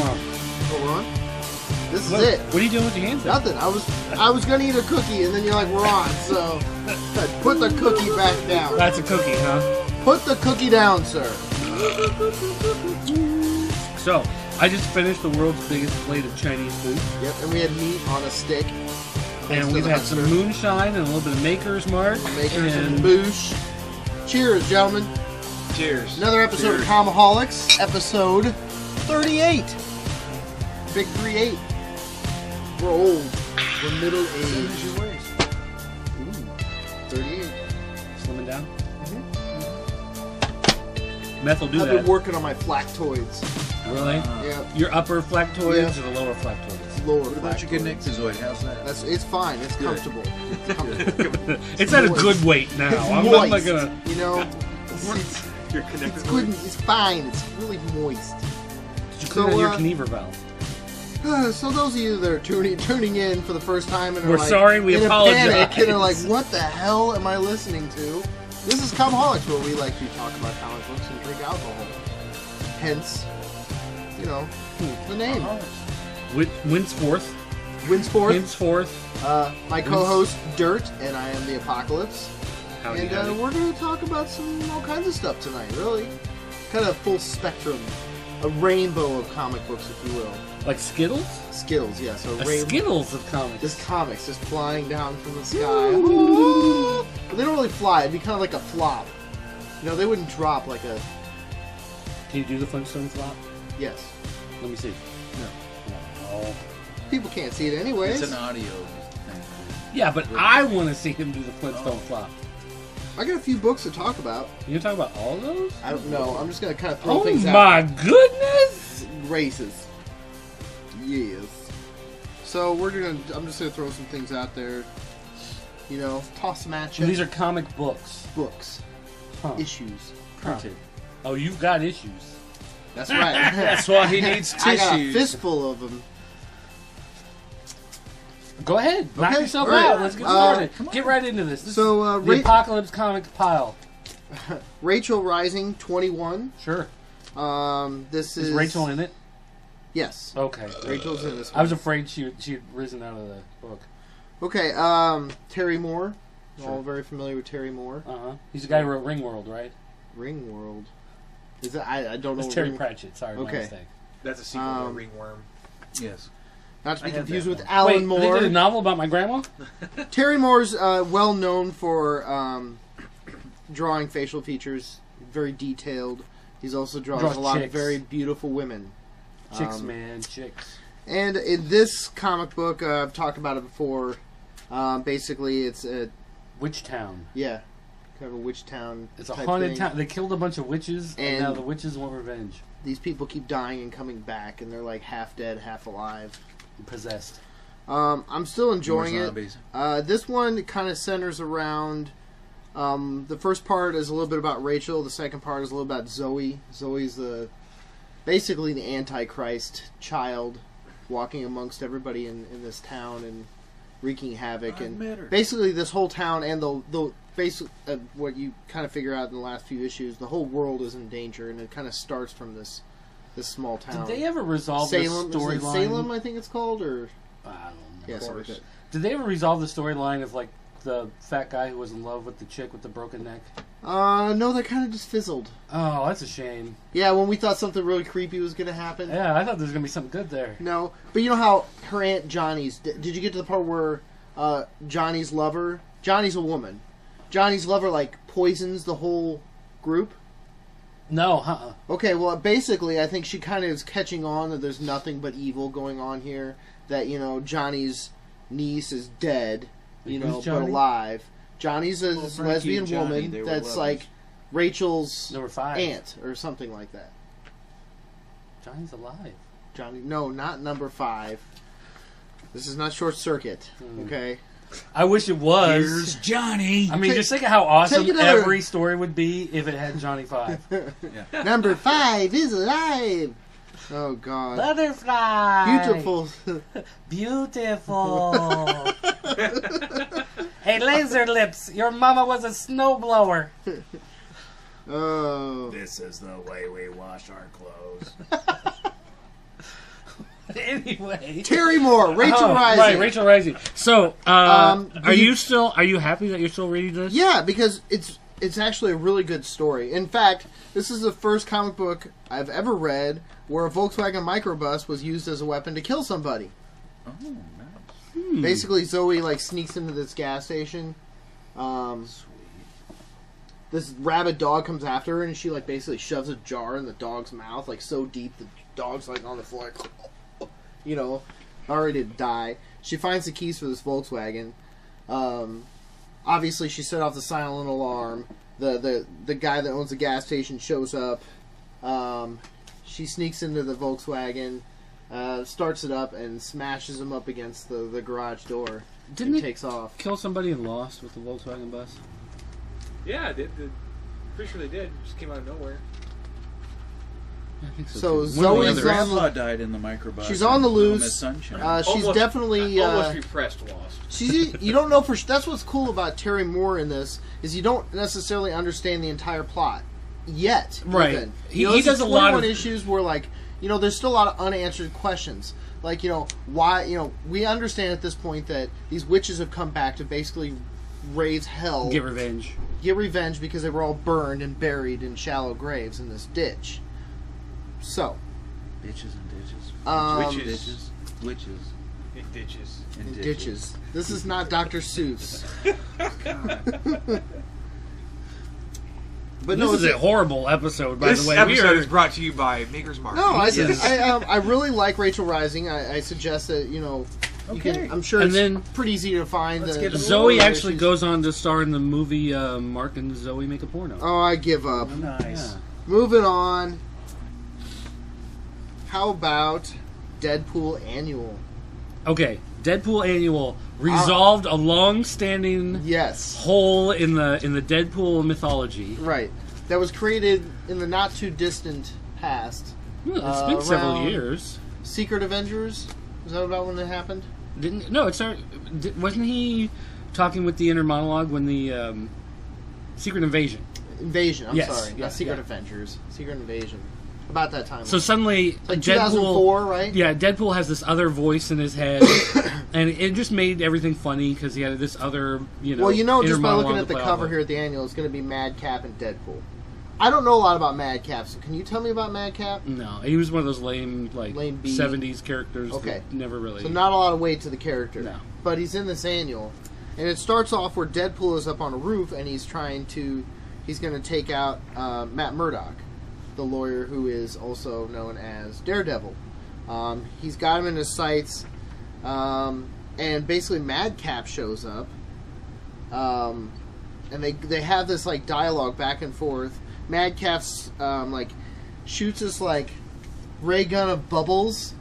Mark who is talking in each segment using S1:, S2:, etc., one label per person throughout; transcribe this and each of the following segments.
S1: tomorrow?
S2: Oh, we're on? This is
S1: What?
S2: it.
S1: What are you doing with your hands? Then?
S2: Nothing. I was gonna eat a cookie, and then you're like, we're on. So put the cookie back down.
S1: That's a cookie, huh?
S2: Put the cookie down, sir.
S1: So, I just finished the world's biggest plate of Chinese food.
S2: Yep, and we had meat on a stick.
S1: And we've had some moonshine and a little bit of Maker's Mark.
S2: Makers and boosh. Cheers, gentlemen.
S3: Cheers.
S2: Another episode of Comiholics, episode 38. Big 3-8. We're old. We're middle aged.
S3: Your waist.
S2: Ooh, 38.
S1: Slimming down.
S2: Mm-hmm.
S1: Meth will do
S2: I've
S1: that.
S2: been working on my flactoids.
S1: Really?
S2: Yeah.
S1: Your upper flactoids or the lower flactoids?
S2: Lower.
S3: What about your Nictozoid? How's that?
S2: It's fine. It's comfortable. It's comfortable.
S1: It's at a good weight now. I'm
S2: moist.
S1: not gonna.
S2: You know,
S3: Your connected
S2: it's good. It's fine. It's really moist.
S1: Did you clean out your Kniever valve?
S2: So those of you that are tuning in for the first time and are
S1: We're
S2: like,
S1: sorry, we
S2: in
S1: apologize.
S2: a panic and are like, what the hell am I listening to? This is Comiholics, where we like to talk about comic books and drink alcohol. Hence, you know, the name.
S1: Winsforth.
S2: Winsforth.
S1: Henceforth.
S2: My co-host Dirt, and I am the Apocalypse.
S1: Howdy,
S2: And
S1: howdy.
S2: we're going to talk about all kinds of stuff tonight. Really, kind of full spectrum, a rainbow of comic books, if you will.
S1: Like Skittles?
S2: Skittles, yeah. So
S1: A
S2: rainbow.
S1: Skittles of comics.
S2: Just comics, just flying down from the sky. Ooh. But they don't really fly. It'd be kind of like a flop. You know, they wouldn't drop like a.
S1: Can you do the Flintstone flop?
S2: Yes.
S1: Let me see.
S2: No.
S1: Oh.
S2: People can't see it anyways.
S3: It's an audio thing.
S1: Yeah, but I want to see him do the Flintstone flop.
S2: I got a few books to talk about.
S1: You gonna talk about all of those?
S2: I don't know. I'm just gonna kind of throw
S1: Oh
S2: things out.
S1: my goodness!
S2: Races. Yes. So I'm just gonna throw some things out there. You know, toss them at you.
S1: These are comic books.
S2: books,
S1: Huh.
S2: issues.
S1: Printed. Oh, you've got issues.
S2: That's right.
S3: That's why he needs
S2: I got a
S3: tissues.
S2: fistful of them.
S1: Go ahead. Knock
S2: Okay,
S1: yourself
S2: all right.
S1: out. Let's get started. Get right into this. This
S2: So,
S1: is the Apocalypse Comics pile.
S2: Rachel Rising 21.
S1: Sure.
S2: This
S1: Is
S2: is
S1: Rachel in it?
S2: Yes.
S1: Okay.
S2: Rachel's in this one.
S1: I was afraid she'd risen out of the book.
S2: Okay, Terry Moore.
S1: Sure.
S2: All very familiar with Terry Moore.
S1: Uh-huh. He's the guy who wrote Ringworld, right?
S2: Ringworld. Is that I don't know.
S1: That's
S2: what
S1: Terry
S2: Ring-
S1: Pratchett. Sorry, my
S2: Okay.
S1: mistake.
S3: That's a sequel to Ringworm. Yes.
S2: Not to be
S3: I had
S2: confused
S3: that
S2: with
S3: one.
S2: Alan
S1: Wait,
S2: Moore.
S1: they did a novel about my grandma?
S2: Terry Moore's well known for drawing facial features, very detailed. He's also draws
S1: Draws
S2: a lot of
S1: chicks.
S2: very beautiful women.
S1: Chicks, man, chicks.
S2: And in this comic book, I've talked about it before. Basically, it's a
S1: Witch Town.
S2: kind of a witch town.
S1: It's a
S2: type
S1: haunted
S2: thing.
S1: town. They killed a bunch of witches, and
S2: And-
S1: now the witches want revenge.
S2: These people keep dying and coming back, and they're like half dead, half alive.
S1: Possessed.
S2: I'm still enjoying
S3: More
S2: it.
S3: zombies.
S2: This one kind of centers around. The first part is a little bit about Rachel. The second part is a little about Zoe. Zoe's basically the Antichrist child, walking amongst everybody in this town and wreaking havoc.
S3: I
S2: And
S3: met her.
S2: basically, this whole town and the what you kind of figure out in the last few issues, the whole world is in danger, and it kind of starts from this small town.
S1: Did they ever resolve
S2: Salem?
S1: the
S2: Is it
S1: storyline?
S2: Salem, I think it's called, or
S1: I don't know.
S2: yeah,
S3: Of
S2: something like
S3: course.
S2: that.
S1: Did they ever resolve the storyline of like the fat guy who was in love with the chick with the broken neck?
S2: No, that kind of just fizzled.
S1: Oh, that's a shame.
S2: Yeah, when we thought something really creepy was going to happen.
S1: Yeah, I thought there was gonna be something good there.
S2: No, but you know how her aunt Johnny's. Did you get to the part where Johnny's lover? Johnny's a woman. Johnny's lover like poisons the whole group.
S1: No,
S2: Okay, well, basically, I think she kind of is catching on that there's nothing but evil going on here. That Johnny's niece is dead,
S1: Who's
S2: but
S1: Johnny?
S2: alive. Johnny's a
S3: Well, Frankie
S2: lesbian
S3: and Johnny,
S2: woman
S3: they were
S2: that's
S3: lovers.
S2: like Rachel's
S1: Number 5.
S2: aunt or something like that.
S1: Johnny's alive.
S2: Johnny, no, not number 5. This is not Short Circuit, okay?
S1: I wish it was.
S3: Here's Johnny.
S1: I mean,
S2: Take-
S1: just think of how awesome
S2: take another-
S1: every story would be if it had Johnny 5.
S2: Number 5 is alive. Oh God,
S1: Butterfly.
S2: beautiful.
S1: Beautiful. Hey, Laser Lips, your mama was a snowblower.
S2: Oh,
S3: This is the way we wash our clothes.
S1: Anyway,
S2: Terry Moore, Rachel Rising.
S1: Right, Rachel Rising. So, are you happy that you're still reading this?
S2: Yeah, because it's actually a really good story. In fact, this is the first comic book I've ever read where a Volkswagen microbus was used as a weapon to kill somebody.
S3: Oh, nice.
S2: Basically, Zoe sneaks into this gas station. This rabid dog comes after her, and she basically shoves a jar in the dog's mouth, so deep the dog's on the floor, already to die. She finds the keys for this Volkswagen. Obviously, she set off the silent alarm. The guy that owns the gas station shows up. She sneaks into the Volkswagen, starts it up, and smashes him up against the garage door.
S1: Didn't it
S2: takes off.
S1: Kill somebody in Lost with the Volkswagen bus?
S4: Yeah, pretty sure they did. It just came out of nowhere.
S1: Yeah, I think so.
S2: So
S1: too.
S2: Zoe's
S3: My grandma died in the microbus.
S2: She's on the
S3: Little
S2: loose.
S3: Miss Sunshine.
S2: She's
S4: Almost-
S2: definitely
S4: almost repressed Lost.
S2: you don't know that's what's cool about Terry Moore in this is you don't necessarily understand the entire plot yet.
S1: Right.
S2: Even.
S1: He
S2: there's
S1: does a lot of
S2: issues where there's still a lot of unanswered questions. Why we understand at this point that these witches have come back to basically raise hell,
S1: get revenge.
S2: get revenge because they were all burned and buried in shallow graves in this ditch. So,
S3: Bitches and ditches.
S4: Witches.
S3: Ditches. Witches.
S4: It ditches.
S3: And
S2: ditches. This is not Dr. Seuss. But
S1: This is a horrible episode, by
S4: This
S1: the way.
S4: episode is brought to you by Maker's Mark.
S2: No,
S1: Yes.
S2: I really like Rachel Rising. I suggest that you
S3: Okay.
S2: can. I'm sure
S1: And
S2: it's
S1: then-
S2: pretty easy to find.
S3: Let's
S2: the-
S3: get
S2: the
S1: Zoe
S2: lore
S1: actually
S2: issues.
S1: goes on to star in the movie Mark and Zoe Make a Porno.
S2: Oh, I give up.
S3: Nice.
S1: Yeah.
S2: Moving on. How about Deadpool Annual?
S1: Okay, Deadpool Annual resolved a long-standing
S2: Yes,
S1: hole in the Deadpool mythology.
S2: right. That was created in the not too distant past.
S1: Well, it's been several
S2: around-
S1: years.
S2: Secret Avengers. Was that about when it happened?
S1: Wasn't he talking with the inner monologue when the Secret Invasion?
S2: Invasion. I'm
S1: Yes,
S2: sorry,
S1: yeah,
S2: not Secret
S1: yeah.
S2: Avengers. Secret Invasion. About that time.
S1: So suddenly,
S2: like
S1: Deadpool,
S2: 2004, right?
S1: yeah, Deadpool has this other voice in his head, and it just made everything funny because he had this other,
S2: Well,
S1: inner
S2: just by looking
S1: monologue
S2: at the
S1: to play
S2: cover
S1: off of.
S2: here at the annual, it's going to be Madcap and Deadpool. I don't know a lot about Madcap, so can you tell me about Madcap?
S1: No, he was one of those lame
S2: B.
S1: 70s characters.
S2: Okay.
S1: That never really.
S2: So not a lot of weight to the character.
S1: No.
S2: But he's in this annual. And it starts off where Deadpool is up on a roof and he's going to take out Matt Murdock, the lawyer who is also known as Daredevil. He's got him in his sights. And basically Madcap shows up. And they have this dialogue back and forth. Madcap's shoots this ray gun of bubbles,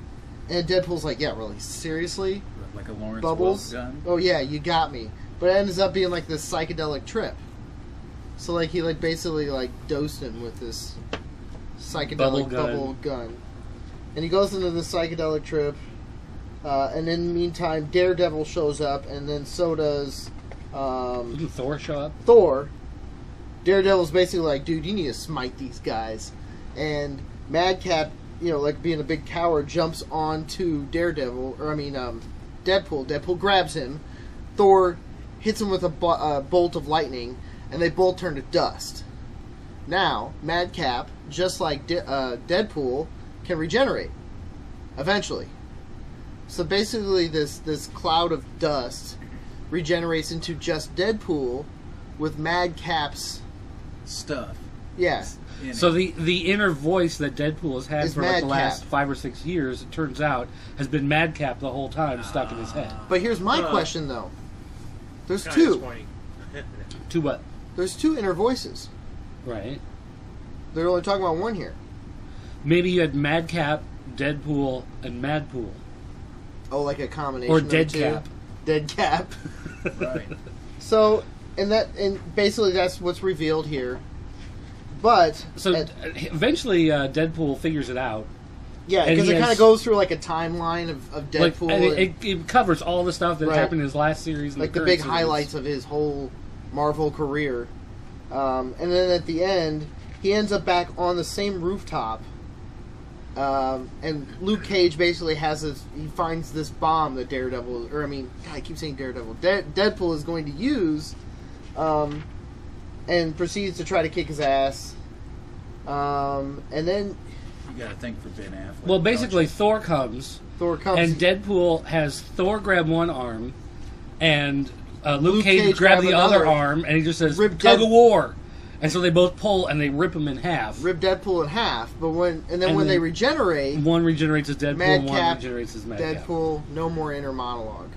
S2: and Deadpool's like, "Yeah, really? Seriously?
S3: Like a Lawrence
S2: Bubbles?
S3: Welk gun.
S2: Oh yeah, you got me." But it ends up being this psychedelic trip. So he basically dosed him with this psychedelic bubble gun, and he goes into this psychedelic trip. And in the meantime, Daredevil shows up, and then so does
S1: Didn't Thor show up?
S2: Thor. Daredevil's basically like, dude, you need to smite these guys. And Madcap, being a big coward, jumps onto Deadpool. Deadpool grabs him. Thor hits him with a bolt of lightning, and they both turn to dust. Now, Madcap, just like Deadpool, can regenerate. Eventually. So basically this cloud of dust regenerates into just Deadpool with Madcap's
S3: Stuff.
S2: yeah.
S3: in
S1: So
S3: it.
S1: the inner voice that Deadpool has had
S2: Is
S1: for the
S2: Madcap.
S1: last 5 or 6 years, it turns out, has been Madcap the whole time, stuck in his head.
S2: But here's my
S4: Huh.
S2: question though. There's
S4: Kinda
S2: two.
S4: disappointing.
S1: To what?
S2: There's two inner voices.
S1: Right.
S2: They're only talking about one here.
S1: Maybe you had Madcap, Deadpool, and Madpool.
S2: Oh, like a combination
S1: Or
S2: of the two?
S1: Deadcap.
S2: Deadcap.
S3: Right.
S2: So, and basically that's what's revealed here. But
S1: So eventually Deadpool figures it out.
S2: yeah,
S1: and
S2: because
S1: he
S2: it kind
S1: has-
S2: of goes through a timeline of
S1: Like,
S2: Deadpool,
S1: and
S2: and,
S1: it covers all the stuff that
S2: Right.
S1: happened in his last series. And
S2: the
S1: current
S2: big
S1: series.
S2: highlights of his whole Marvel career. And then at the end, he ends up back on the same rooftop And Luke Cage basically he finds this bomb that Daredevil, God, I keep saying Daredevil. Deadpool is going to use, and proceeds to try to kick his ass. And then
S3: You gotta think for Ben Affleck.
S1: Well, basically,
S3: don't
S1: Thor comes,
S2: Thor
S1: and Deadpool has Thor grab one arm, and Luke
S2: Luke
S1: Cage
S2: Cage
S1: grab the
S2: grab
S1: other
S2: another,
S1: arm, and he just says,
S2: rip
S1: tug
S2: Dead-
S1: of war. And so they both pull, and they rip him in half.
S2: rip Deadpool in half. But when
S1: And
S2: they
S1: then
S2: regenerate,
S1: One regenerates as Deadpool, and one
S2: Madcap,
S1: regenerates as Madcap.
S2: Deadpool, no more inner monologue.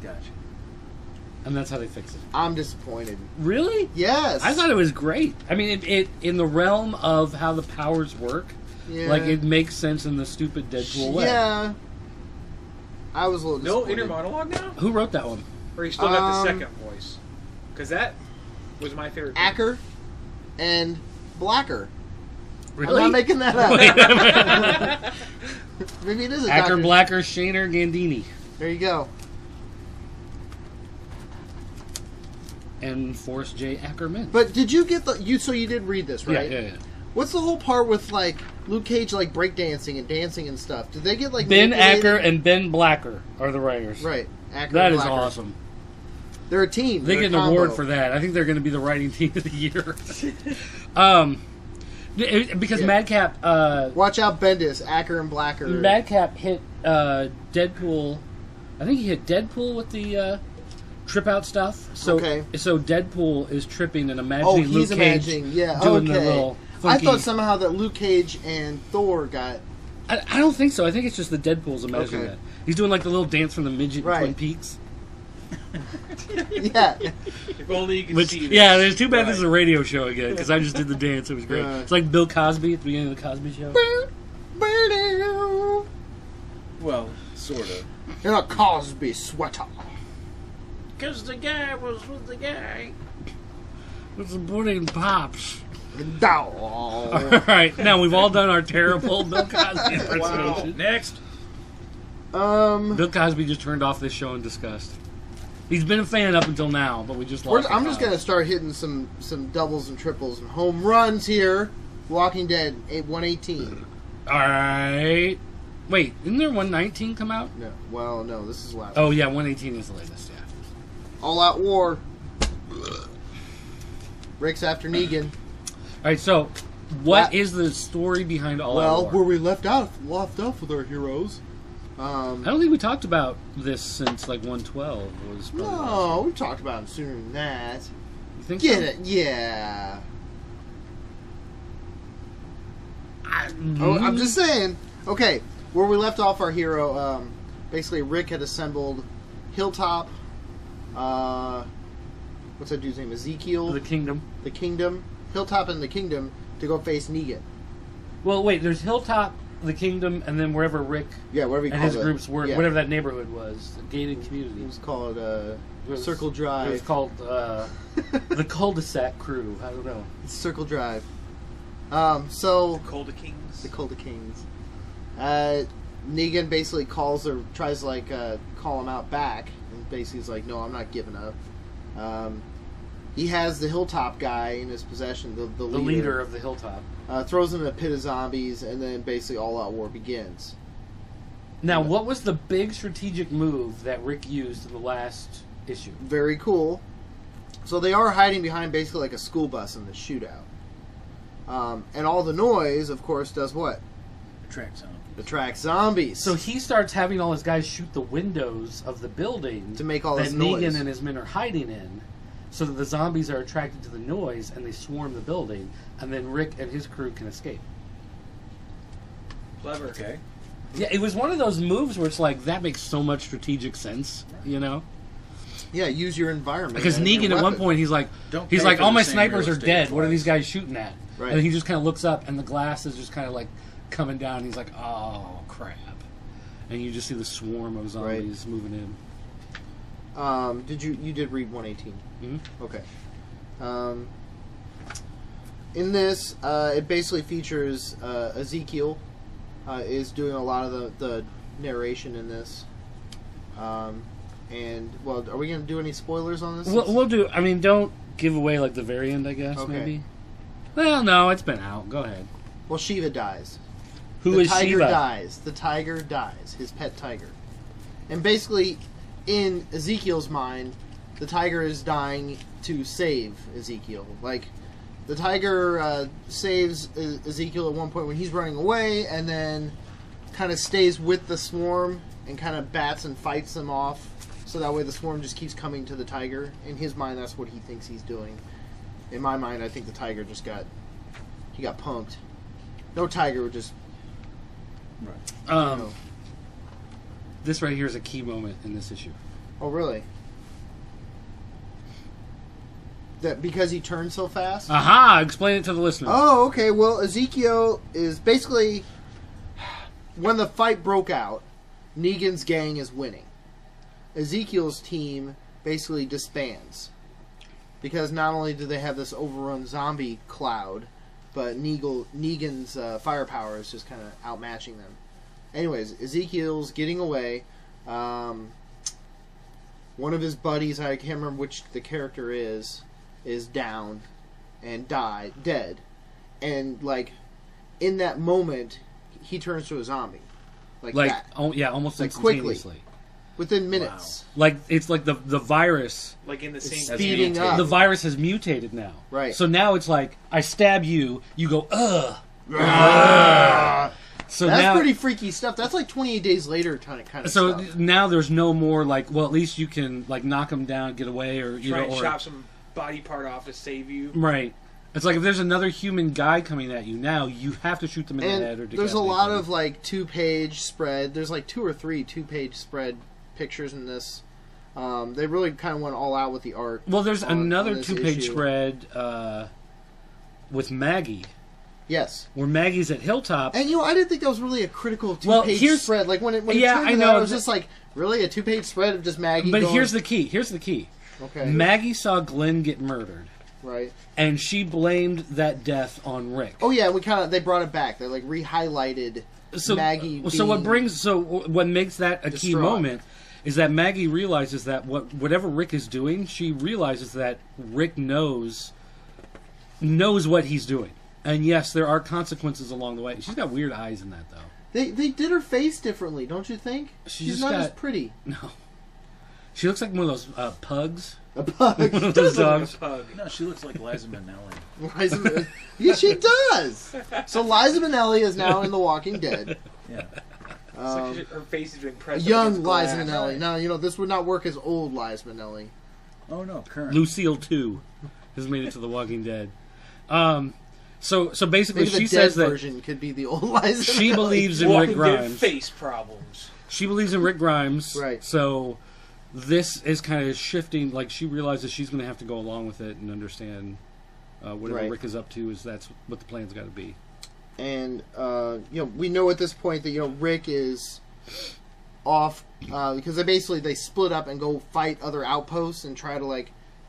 S3: you? Gotcha.
S1: And that's how they fix it.
S2: I'm disappointed.
S1: Really?
S2: Yes,
S1: I thought it was great. I mean, it in the realm of how the powers work,
S2: Yeah.
S1: like it makes sense in the stupid Deadpool way.
S2: Yeah. I was a little
S4: No
S2: disappointed.
S4: inner monologue now?
S1: Who wrote that one?
S4: Or you still got the
S2: Um,
S4: second voice? Because that was my favorite.
S2: Acker and Blacker.
S1: Really?
S2: I'm not making that up.
S1: Wait a minute.
S2: Maybe it is a
S1: Acker,
S2: Dr.
S1: Blacker, Shaner, Gandini,
S2: There you go.
S1: and Forrest J. Ackerman.
S2: But did you get so you did read this, right?
S1: Yeah.
S2: What's the whole part with like Luke Cage like breakdancing and dancing and stuff? Did they get like
S1: Ben
S2: manipulated?
S1: Acker and Ben Blacker are the writers.
S2: Right. Acker
S1: That
S2: and
S1: is
S2: Blacker.
S1: awesome.
S2: They're a team.
S1: They
S2: They're
S1: get
S2: a
S1: an award
S2: combo.
S1: for that. I think they're going to be the writing team of the year. Because
S2: Yeah.
S1: Madcap,
S2: Watch out, Bendis, Acker and Blacker.
S1: Madcap hit Deadpool. I think he hit Deadpool with the trip out stuff. So,
S2: Okay.
S1: so Deadpool is tripping and
S2: Oh,
S1: imagining
S2: he's
S1: Luke Cage
S2: imagining. Yeah.
S1: doing the
S2: Okay.
S1: little
S2: I
S1: funky.
S2: thought somehow that Luke Cage and Thor got.
S1: I don't think so. I think it's just the Deadpool's imagining
S2: Okay.
S1: that. He's doing like the little dance from the midget
S2: Right.
S1: in Twin Peaks.
S2: Yeah.
S4: If only you could
S1: Which,
S4: see this.
S1: yeah, there's too bad this is
S4: Right.
S1: a radio show again because I just did the dance. It was great.
S2: Yeah.
S1: It's like Bill Cosby at the beginning of the Cosby Show.
S3: Well, sort of.
S2: In a Cosby sweater.
S3: Because the guy was with the guy.
S1: With some pudding pops.
S2: Dow.
S1: All right, now we've all done our terrible Bill Cosby impersonation.
S3: Next.
S1: Bill Cosby just turned off this show in disgust. He's been a fan up until now, but we just lost.
S2: I'm just gonna start hitting some doubles and triples and home runs here. Walking Dead 118.
S1: All right. Wait, didn't there 119 come out?
S2: No, well, no, this is last.
S1: Oh yeah, 118 is the latest. Yeah.
S2: All Out War. Rick's after Negan.
S1: All right, so what is the story behind All Out
S2: Well,
S1: War?
S2: where we left off with our heroes.
S1: I don't think we talked about this since like 112 was. Probably last
S2: No, we talked about it sooner than that.
S1: You think
S2: Get
S1: so?
S2: it? Yeah.
S1: Mm-hmm.
S2: Oh, I'm just saying. Okay, where we left off our hero, basically Rick had assembled Hilltop, what's that dude's name? Ezekiel,
S1: The Kingdom.
S2: the Kingdom, Hilltop and the Kingdom to go face Negan.
S1: Well, wait. There's Hilltop, the Kingdom, and then wherever Rick
S2: Yeah, whatever you
S1: and
S2: call
S1: his
S2: it.
S1: groups were,
S2: Yeah.
S1: whatever that neighborhood was, the gated community.
S2: It was called
S1: It was-
S2: Circle Drive.
S1: It was called the cul-de-sac crew. I don't know.
S2: Circle Drive. So
S4: Cold Kings.
S2: the Cult of Kings. Negan basically tries to call him out back, and basically he's like, "No, I'm not giving up." He has the Hilltop guy in his possession, the
S1: Leader of the Hilltop.
S2: throws him in a pit of zombies, and then basically all out war begins.
S1: Now, what was the big strategic move that Rick used in the last issue?
S2: Very cool. So they are hiding behind basically like a school bus in the shootout. And all the noise, of course, does what?
S3: Attract zombies.
S2: Attracts zombies.
S1: So he starts having all his guys shoot the windows of the building
S2: To make all
S1: that
S2: this
S1: Negan
S2: noise.
S1: and his men are hiding in, so that the zombies are attracted to the noise and they swarm the building, and then Rick and his crew can escape.
S4: Clever.
S3: Okay.
S1: Yeah, it was one of those moves where it's like that makes so much strategic sense, you know?
S2: Yeah, use your environment.
S1: Because
S2: and your
S1: Negan at one
S2: weapon.
S1: point he's like,
S3: Don't pay for
S1: all
S3: the
S1: my
S3: same
S1: snipers
S3: real
S1: are
S3: estate
S1: dead. What are
S3: twice."
S1: these guys shooting at?
S2: Right.
S1: And he just kind of looks up, and the glass is just kind of like coming down. And he's like, oh crap! And you just see the swarm of zombies moving in.
S2: You did read 118?
S1: Mhm.
S2: Okay. In this, it basically features Ezekiel is doing a lot of the narration in this. And well, are we going to do any spoilers on this?
S1: We'll do. I mean, don't give away like the very end. I guess
S2: Okay.
S1: maybe. Well, no, it's been out. Go ahead.
S2: Well, Shiva dies.
S1: Who
S2: the
S1: is
S2: tiger
S1: Shiva?
S2: dies. The tiger dies. His pet tiger. And basically, in Ezekiel's mind, the tiger is dying to save Ezekiel. Like, the tiger saves Ezekiel at one point when he's running away, and then kind of stays with the swarm and kind of bats and fights them off. So that way the swarm just keeps coming to the tiger. In his mind, that's what he thinks he's doing. In my mind, I think the tiger just got punked. No tiger would just...
S1: Right. This right here is a key moment in this issue.
S2: Oh, really? That because he turned so fast?
S1: Aha! Explain it to the listeners.
S2: Oh, okay. Well, Ezekiel is basically... When the fight broke out, Negan's gang is winning. Ezekiel's team basically disbands. Because not only do they have this overrun zombie cloud, but Negan's firepower is just kind of outmatching them. Anyways, Ezekiel's getting away. One of his buddies, I can't remember which the character is down and dead. And, like, in that moment, he turns to a zombie. Like that.
S1: Oh, yeah, almost
S2: like
S1: instantaneously.
S2: Quickly. Within minutes.
S1: Wow. Like, it's like the virus.
S4: Like in the same
S2: speeding up.
S1: The virus has mutated now.
S2: Right.
S1: So now it's like, I stab you, you go, ugh. So
S2: that's
S1: now,
S2: pretty freaky stuff. That's like 28 days later kind of
S1: so
S2: stuff.
S1: now there's no more like, well, at least you can like knock them down, get away, or you
S4: try
S1: know,
S4: and
S1: or
S4: chop some body part off to save you.
S1: right. It's like if there's another human guy coming at you now, you have to shoot them in the head or
S2: there's a lot
S1: them.
S2: of like 2-page spread. There's like 2 or 3 2-page spread pictures in this. They really kind of went all out with the art.
S1: Well, there's another
S2: this
S1: 2-page
S2: issue.
S1: spread with Maggie.
S2: Yes.
S1: Where Maggie's at Hilltop.
S2: And I didn't think that was really a critical 2-page spread. Like when it turned to that, I was just like, really, a 2-page spread of just Maggie.
S1: But
S2: going...
S1: here's the key.
S2: Okay.
S1: Maggie saw Glenn get murdered.
S2: Right.
S1: And she blamed that death on Rick.
S2: Oh yeah, they brought it back. They like re-highlighted Maggie.
S1: What makes that a
S2: distraught.
S1: key moment is that Maggie realizes that whatever Rick is doing, she realizes that Rick knows what he's doing. And yes, there are consequences along the way. She's got weird eyes in that though.
S2: They did her face differently, don't you think? She's not as pretty.
S1: No. She looks like one of those pugs.
S2: A pug.
S1: One of those dogs.
S4: Pug.
S3: No, she looks like Liza Minnelli.
S2: Yeah, she does. So Liza Minnelli is now in The Walking Dead.
S3: Yeah.
S4: Like her face is being pressed.
S2: Young Liza Minnelli. Now, this would not work as old Liza Minnelli.
S3: Oh no, current.
S1: Lucille 2 has made it to The Walking Dead. So basically,
S2: Maybe
S1: she
S2: the
S1: says
S2: dead
S1: that
S2: version could be the old Liza.
S1: she
S2: Minnelli.
S1: believes in Rick Grimes.
S4: Face problems.
S1: She believes in Rick Grimes.
S2: Right.
S1: So this is kind of shifting. Like she realizes she's going to have to go along with it and understand whatever Rick is up to. That's what the plan's got to be.
S2: And we know at this point that Rick is off because they split up and go fight other outposts and try to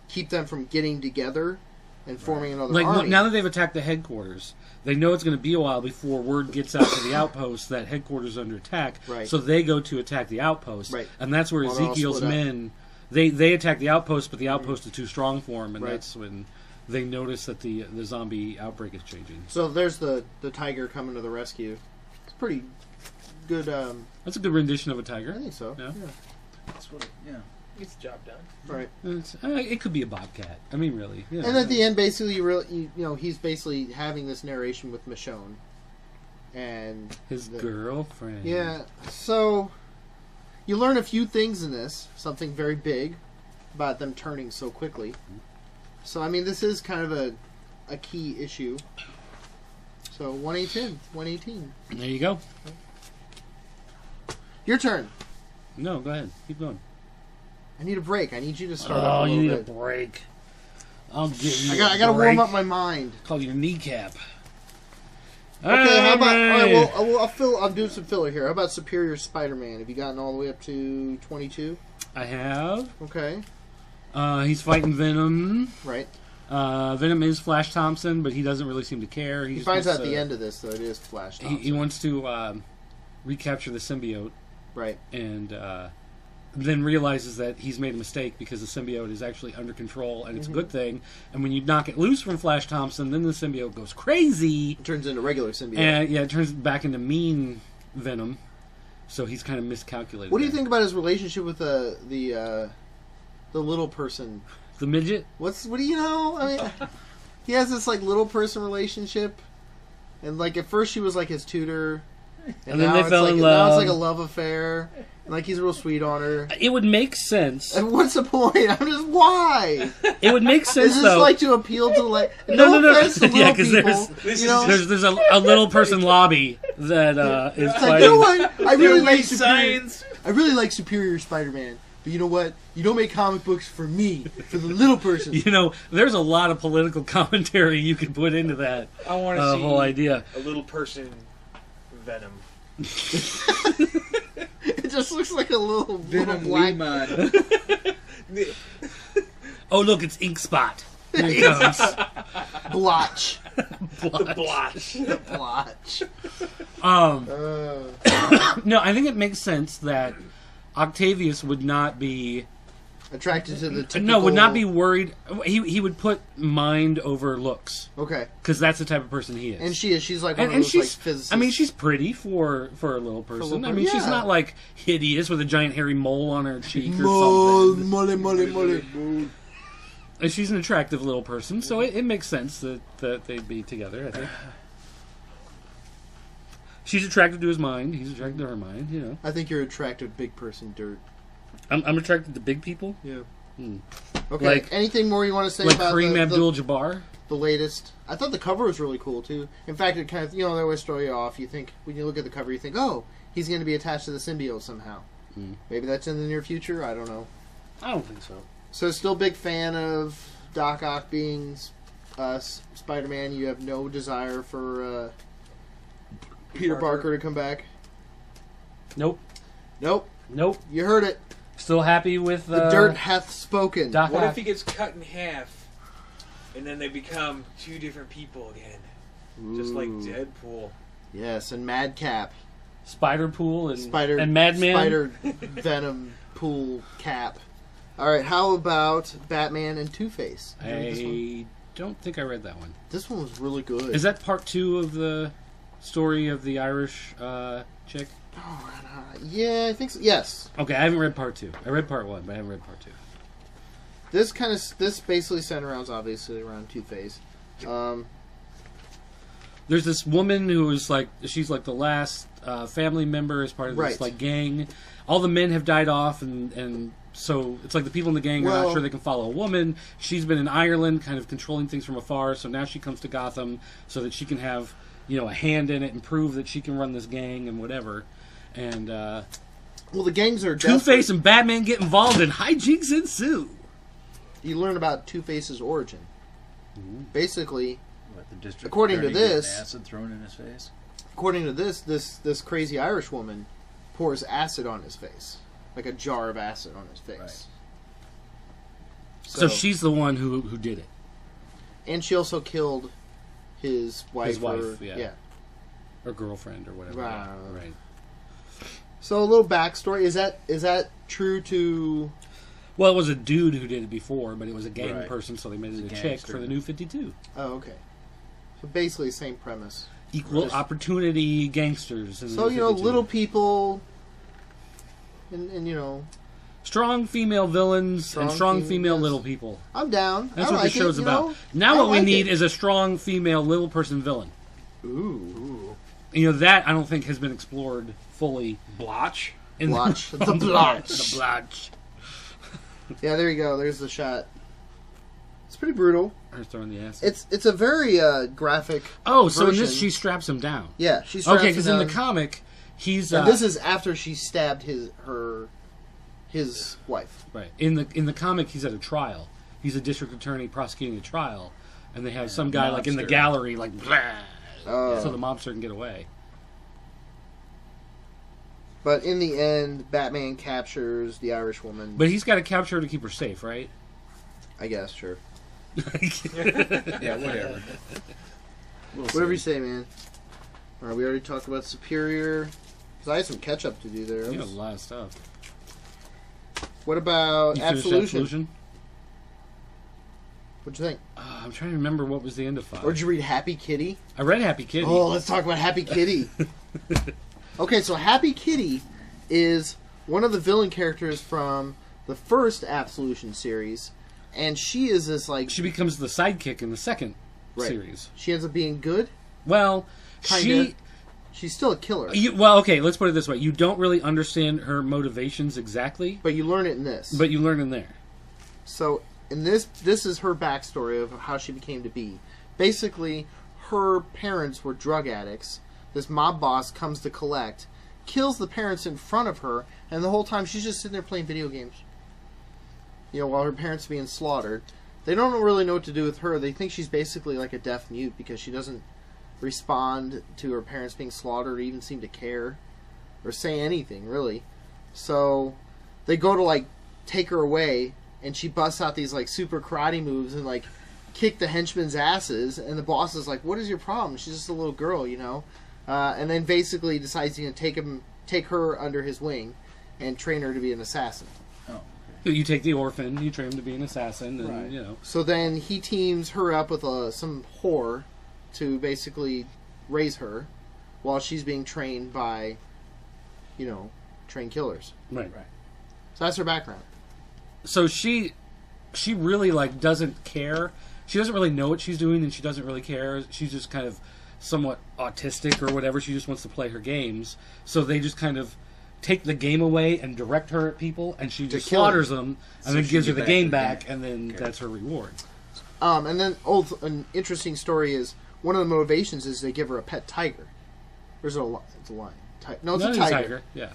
S2: keep them from getting together and forming another army.
S1: Now that they've attacked the headquarters, they know it's going to be a while before word gets out to the outposts that headquarters are under attack.
S2: Right.
S1: So they go to attack the outpost.
S2: Right.
S1: And that's where Ezekiel's men they attack the outpost, but the outpost is too strong for them, and that's when they notice that the zombie outbreak is changing.
S2: So there's the tiger coming to the rescue. It's pretty good.
S1: That's a good rendition of a tiger.
S2: I think so.
S1: Yeah.
S3: That's what. Yeah.
S4: Gets the job done.
S2: Right.
S1: It could be a bobcat. I mean, really. Yeah.
S2: And at the end, basically, he's basically having this narration with Michonne. And
S1: his girlfriend.
S2: Yeah. So you learn a few things in this. Something very big about them turning so quickly. So, I mean, this is kind of a key issue. So, 118.
S1: There you go.
S2: Your turn.
S1: No, go ahead. Keep going.
S2: I need a break. I need you to start up a little
S1: you need
S2: bit.
S1: a break. I'll give you
S2: I got to warm up my mind.
S1: Call your kneecap.
S2: Okay, how about... All right, I'll do some filler here. How about Superior Spider-Man? Have you gotten all the way up to 22?
S1: I have.
S2: Okay.
S1: He's fighting Venom.
S2: Right.
S1: Venom is Flash Thompson, but he doesn't really seem to care.
S2: He finds out at the end of this, though, it is Flash Thompson.
S1: He wants to recapture the symbiote.
S2: Right.
S1: And then realizes that he's made a mistake because the symbiote is actually under control and it's a good thing. And when you knock it loose from Flash Thompson, then the symbiote goes crazy.
S2: It turns into regular symbiote.
S1: And it turns back into mean Venom. So he's kind of miscalculated.
S2: What do you think about his relationship with the little person?
S1: The midget?
S2: What do you know? I mean, he has this like little person relationship, and like at first she was like his tutor,
S1: And then they
S2: it's
S1: fell
S2: like,
S1: in
S2: Now it's
S1: love.
S2: like a love affair. And like he's real sweet on her.
S1: It would make sense.
S2: And what's the point? I'm just why?
S1: It would make
S2: Is
S1: sense
S2: this
S1: though.
S2: like to appeal to like
S1: No.
S2: offense to little
S1: Yeah, 'cause
S2: people,
S1: there's-
S2: you know?
S1: There's a little person lobby that is
S2: It's like,
S1: fighting.
S2: you know what? I really like
S3: science.
S2: I really like Superior Spider-Man. But you know what? You don't make comic books for me, for the little person.
S1: You know, there's a lot of political commentary you could put into that
S4: I want to see
S1: whole idea.
S4: a little person Venom.
S2: It just looks like a little
S5: Venom
S2: black.
S5: Lehman.
S1: Oh, look, it's Ink Spot. Here he comes.
S2: Blotch.
S4: Blotch.
S2: Blotch.
S1: No, I think it makes sense that Octavius would not be...
S2: Attracted to the typical...
S1: No, would not be worried. He would put mind over looks.
S2: Okay.
S1: Because that's the type of person he is.
S2: And she is. She's like one
S1: And
S2: of those
S1: she's,
S2: like physicists.
S1: I mean, she's pretty for a little person. I mean, she's
S2: yeah.
S1: not like hideous with a giant hairy mole on her cheek or
S2: Mole,
S1: something.
S2: mole.
S1: And she's an attractive little person, so it makes sense that they'd be together, I think. She's attracted to his mind. He's attracted to her mind, you know.
S2: I think you're attractive big person dirt.
S1: I'm attracted to big people.
S2: Yeah.
S1: Hmm.
S2: Okay.
S1: Like-
S2: Anything more you want to say
S1: Like
S2: about
S1: Kareem
S2: the
S1: Abdul-Jabbar.
S2: latest? I thought the cover was really cool too. In fact, it kind of they always throw you off. You think when you look at the cover, you think, oh, he's going to be attached to the symbiote somehow.
S1: Hmm.
S2: Maybe that's in the near future. I don't know.
S1: I don't think so.
S2: So still big fan of Doc Ock being Spider-Man. You have no desire for Peter Parker to come back.
S1: Nope.
S2: Nope.
S1: Nope.
S2: You heard it.
S1: Still happy with
S2: The dirt hath spoken.
S1: Doc
S4: What
S1: Ock.
S4: if he gets cut in half, and then they become two different people again, just like
S2: Ooh.
S4: Deadpool?
S2: Yes, and Madcap.
S1: Spider-Pool and
S2: Spider
S1: and Madman.
S2: Spider Venom Pool Cap. Alright, how about Batman and Two-Face? Did you read this one?
S1: I don't think I read that one.
S2: This one was really good.
S1: Is that part 2 of the story of the Irish chick?
S2: Oh, yeah, I think so. Yes.
S1: Okay, I haven't read part 2. I read part 1, but I haven't read part 2.
S2: This basically centers obviously around Two-Face.
S1: There's this woman who is like, she's like the last family member as part of
S2: Right.
S1: this like gang. All the men have died off, and so it's like the people in the gang are
S2: Well-
S1: not sure they can follow a woman. She's been in Ireland, kind of controlling things from afar. So now she comes to Gotham so that she can have a hand in it and prove that she can run this gang and whatever. And
S2: Well, the gangs are
S1: Two-Face and Batman get involved and hijinks ensue.
S2: You learn about Two-Face's origin. Basically,
S5: What, the district
S2: According to
S5: attorney getting
S2: this-
S5: acid thrown in his face.
S2: according to this crazy Irish woman pours acid on his face, like a jar of acid on his face.
S5: Right.
S1: So she's the one who did it.
S2: and she also killed his wife.
S1: Yeah. Or girlfriend or whatever.
S2: Right.
S1: Right.
S2: So a little backstory: is that true to?
S1: Well, it was a dude who did it before, but it was a gang
S5: Right.
S1: person, so they made it a chick
S5: gangster.
S1: for the new 52.
S2: Oh, okay. So basically, same premise.
S1: Equal
S2: Just-
S1: opportunity gangsters. In the
S2: So
S1: new 52.
S2: little people, and
S1: strong female villains and strong female
S2: yes.
S1: little people.
S2: I'm down.
S1: That's
S2: I
S1: what
S2: like
S1: the show's
S2: it,
S1: about.
S2: know?
S1: Now
S2: I
S1: what we
S2: like
S1: need
S2: it.
S1: is a strong female little person villain.
S2: Ooh,
S1: That I don't think has been explored fully.
S4: Blotch?
S1: In
S2: Blotch. The Blotch.
S1: The Blotch.
S2: Yeah, there you go. There's the shot. It's pretty brutal.
S1: Her throwing the acid.
S2: It's a very graphic.
S1: So in this
S2: version.
S1: she straps him down.
S2: Yeah, she's
S1: Okay, because in the comic, he's
S2: and this is after she stabbed his wife.
S1: right in the comic. He's at a trial. He's a district attorney prosecuting a trial, and they have some guy like in the
S5: mobster.
S1: gallery, like blah,
S2: Oh.
S1: so the mobster can get away.
S2: But in the end, Batman captures the Irish woman.
S1: But he's got to capture her to keep her safe, right?
S2: I guess, sure.
S5: Yeah, whatever. We'll
S2: Whatever
S5: see.
S2: you say, man. All right, we already talked about Superior. Because I had some catch up to do there.
S1: You got a lot of stuff.
S2: What about
S1: You finished
S2: Absolution? What'd you think?
S1: I'm trying to remember what was the end of 5.
S2: Or did you read Happy Kitty?
S1: I read Happy Kitty.
S2: Oh, let's talk about Happy Kitty. Okay, so Happy Kitty is one of the villain characters from the first Absolution series, and she is this like
S1: She becomes the sidekick in the second
S2: Right.
S1: series.
S2: she ends up being good.
S1: Well,
S2: Kinda. She's still a killer,
S1: okay, let's put it this way. You don't really understand her motivations exactly,
S2: but you learn it in this.
S1: but you learn in there.
S2: So in this is her backstory of how she became to be. Basically, her parents were drug addicts. This mob boss comes to collect, kills the parents in front of her, and the whole time she's just sitting there playing video games. You know, while her parents are being slaughtered. They don't really know what to do with her. They think she's basically like a deaf mute because she doesn't respond to her parents being slaughtered or even seem to care or say anything, really. So they go to, like, take her away, and she busts out these, like, super karate moves and, like, kick the henchmen's asses, and the boss is like, what is your problem? She's just a little girl, you know? And then basically decides he's going to take her under his wing and train her to be an assassin.
S5: Oh,
S1: You take the orphan, you train him to be an assassin, and,
S2: Right.
S1: you know.
S2: So then he teams her up with some whore to basically raise her while she's being trained by, you know, trained killers.
S1: Right.
S5: Right.
S2: So that's her background.
S1: So she really, like, doesn't care. She doesn't really know what she's doing, and she doesn't really care. She's just kind of somewhat autistic or whatever. She just wants to play her games. So they just kind of take the game away and direct her at people, and she just
S2: kill
S1: slaughters them, and
S5: So
S1: then
S5: she
S1: gives her
S5: get
S1: the
S5: back
S1: game
S5: to the
S1: back,
S5: game.
S1: and then
S5: Okay.
S1: that's her reward.
S2: And then an interesting story is one of the motivations is they give her a pet tiger. It's a lion. No, it's
S1: Not
S2: a tiger.
S1: Yeah.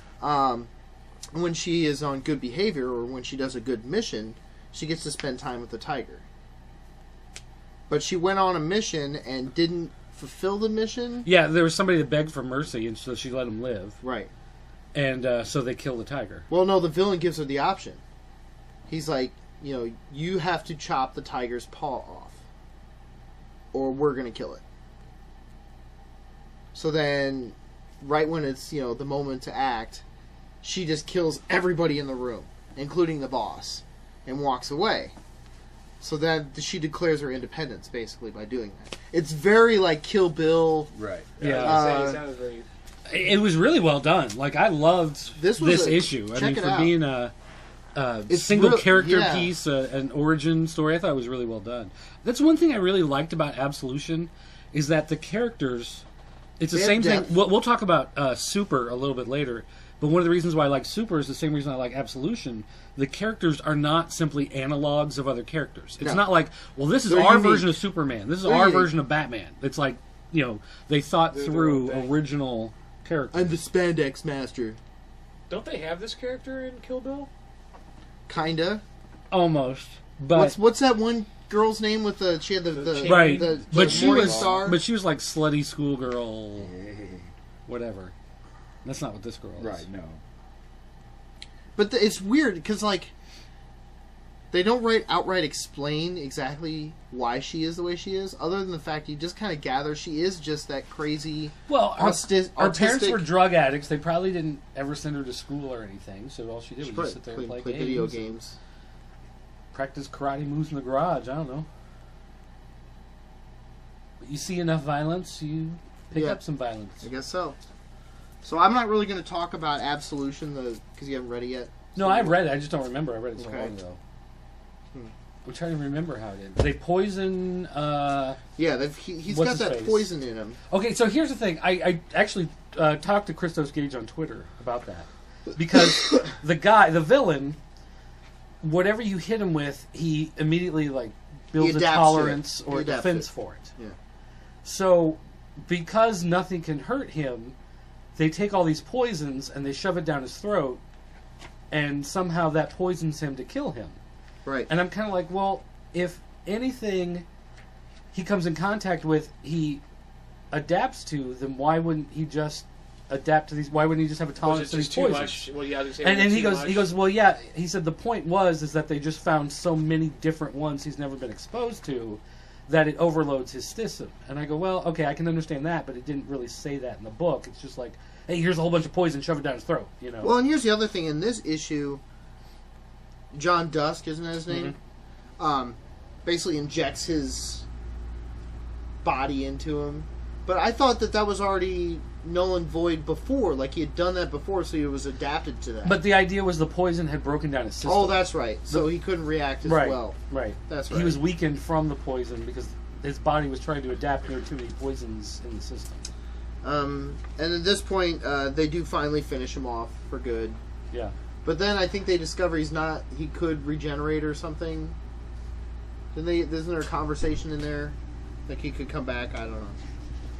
S2: When she is on good behavior or when she does a good mission, she gets to spend time with the tiger. But she went on a mission and didn't fulfill the mission.
S1: Yeah, there was somebody that begged for mercy, and so she let him live.
S2: Right.
S1: And so they kill the tiger.
S2: Well, no, the villain gives her the option. He's like, you know, you have to chop the tiger's paw off, or we're going to kill it. So then, right when it's, you know, the moment to act, she just kills everybody in the room, including the boss, and walks away. So then she declares her independence, basically, by doing that. It's very, like, Kill Bill.
S5: Right.
S1: Yeah.
S4: It sounds very.
S1: It was really well done. Like, I loved
S2: This was
S1: issue. I
S2: check
S1: mean,
S2: it
S1: for
S2: out.
S1: being a
S2: It's
S1: single
S2: real-
S1: character
S2: yeah.
S1: piece, an origin story, I thought it was really well done. That's one thing I really liked about Absolution, is that the characters, it's the
S2: They have
S1: same thing.
S2: depth.
S1: We'll talk about Super a little bit later, but one of the reasons why I like Super is the same reason I like Absolution. The characters are not simply analogs of other characters. It's
S2: No.
S1: not like, well, this is
S2: They're
S1: our
S2: unique.
S1: version of Superman. This is
S2: They're
S1: our
S2: unique.
S1: version of Batman. It's like, you know, they thought
S4: They're their
S1: through
S4: own thing.
S1: original characters.
S2: I'm the spandex master.
S4: Don't they have this character in Kill Bill?
S2: Kinda.
S1: Almost. But
S2: What's that one girl's name with the... She had the
S4: chain.
S1: right,
S2: the
S1: but she
S2: Morning
S1: was,
S2: Star?
S1: but she was like slutty schoolgirl, whatever. That's not what this girl is.
S5: Right. No.
S2: But it's weird because, like, they don't outright explain exactly why she is the way she is, other than the fact you just kind of gather she is just that crazy.
S1: Well, her parents
S2: autistic-
S1: were drug addicts. They probably didn't ever send her to school or anything. So all she did was just sit there and play games,
S2: video
S1: and
S2: games.
S1: practice karate moves in the garage. I don't know. But you see enough violence, you pick
S2: Yeah.
S1: up some violence.
S2: I guess so. So I'm not really going to talk about Absolution because you haven't read it yet.
S1: No, I read it. I just don't remember. I read it so
S2: Okay.
S1: long ago.
S2: Hmm.
S1: I'm trying to remember how it did. They poison.
S2: Yeah, he's
S1: What's
S2: got
S1: his
S2: that
S1: face?
S2: poison in him.
S1: Okay, so here's the thing. I actually talked to Christos Gage on Twitter about that. Because the villain, whatever you hit him with, he immediately, like, builds a
S2: adapts to
S1: tolerance
S2: it.
S1: or
S2: He adapts
S1: defense
S2: it.
S1: for it.
S2: Yeah.
S1: So, because nothing can hurt him, they take all these poisons and they shove it down his throat, and somehow that poisons him to kill him.
S2: Right.
S1: And I'm kind of like, well, if anything he comes in contact with, he adapts to, then why wouldn't he just adapt to these? Why wouldn't he just have a
S4: Was
S1: tolerance
S4: it
S1: to these
S4: just too
S1: poisons?
S4: much? Well, yeah, I was gonna say,
S1: And
S4: was it
S1: he
S4: too
S1: goes,
S4: much?
S1: well, yeah. He said the point is that they just found so many different ones he's never been exposed to that it overloads his system. And I go, well, okay, I can understand that, but it didn't really say that in the book. It's just like, hey, here's a whole bunch of poison, shove it down his throat, you know?
S2: Well, and here's the other thing. In this issue, John Dusk, isn't that his name? Basically injects his body into him. But I thought that was already null and void before. Like, he had done that before, so he was adapted to that.
S1: But the idea was the poison had broken down his system.
S2: Oh, that's right. So he couldn't react as well.
S1: Right.
S2: That's right.
S1: He was weakened from the poison because his body was trying to adapt. There were too many poisons in the system.
S2: And at this point, they do finally finish him off for good.
S1: Yeah.
S2: But then I think they discover he could regenerate or something. Isn't there a conversation in there? Like he could come back? I don't know.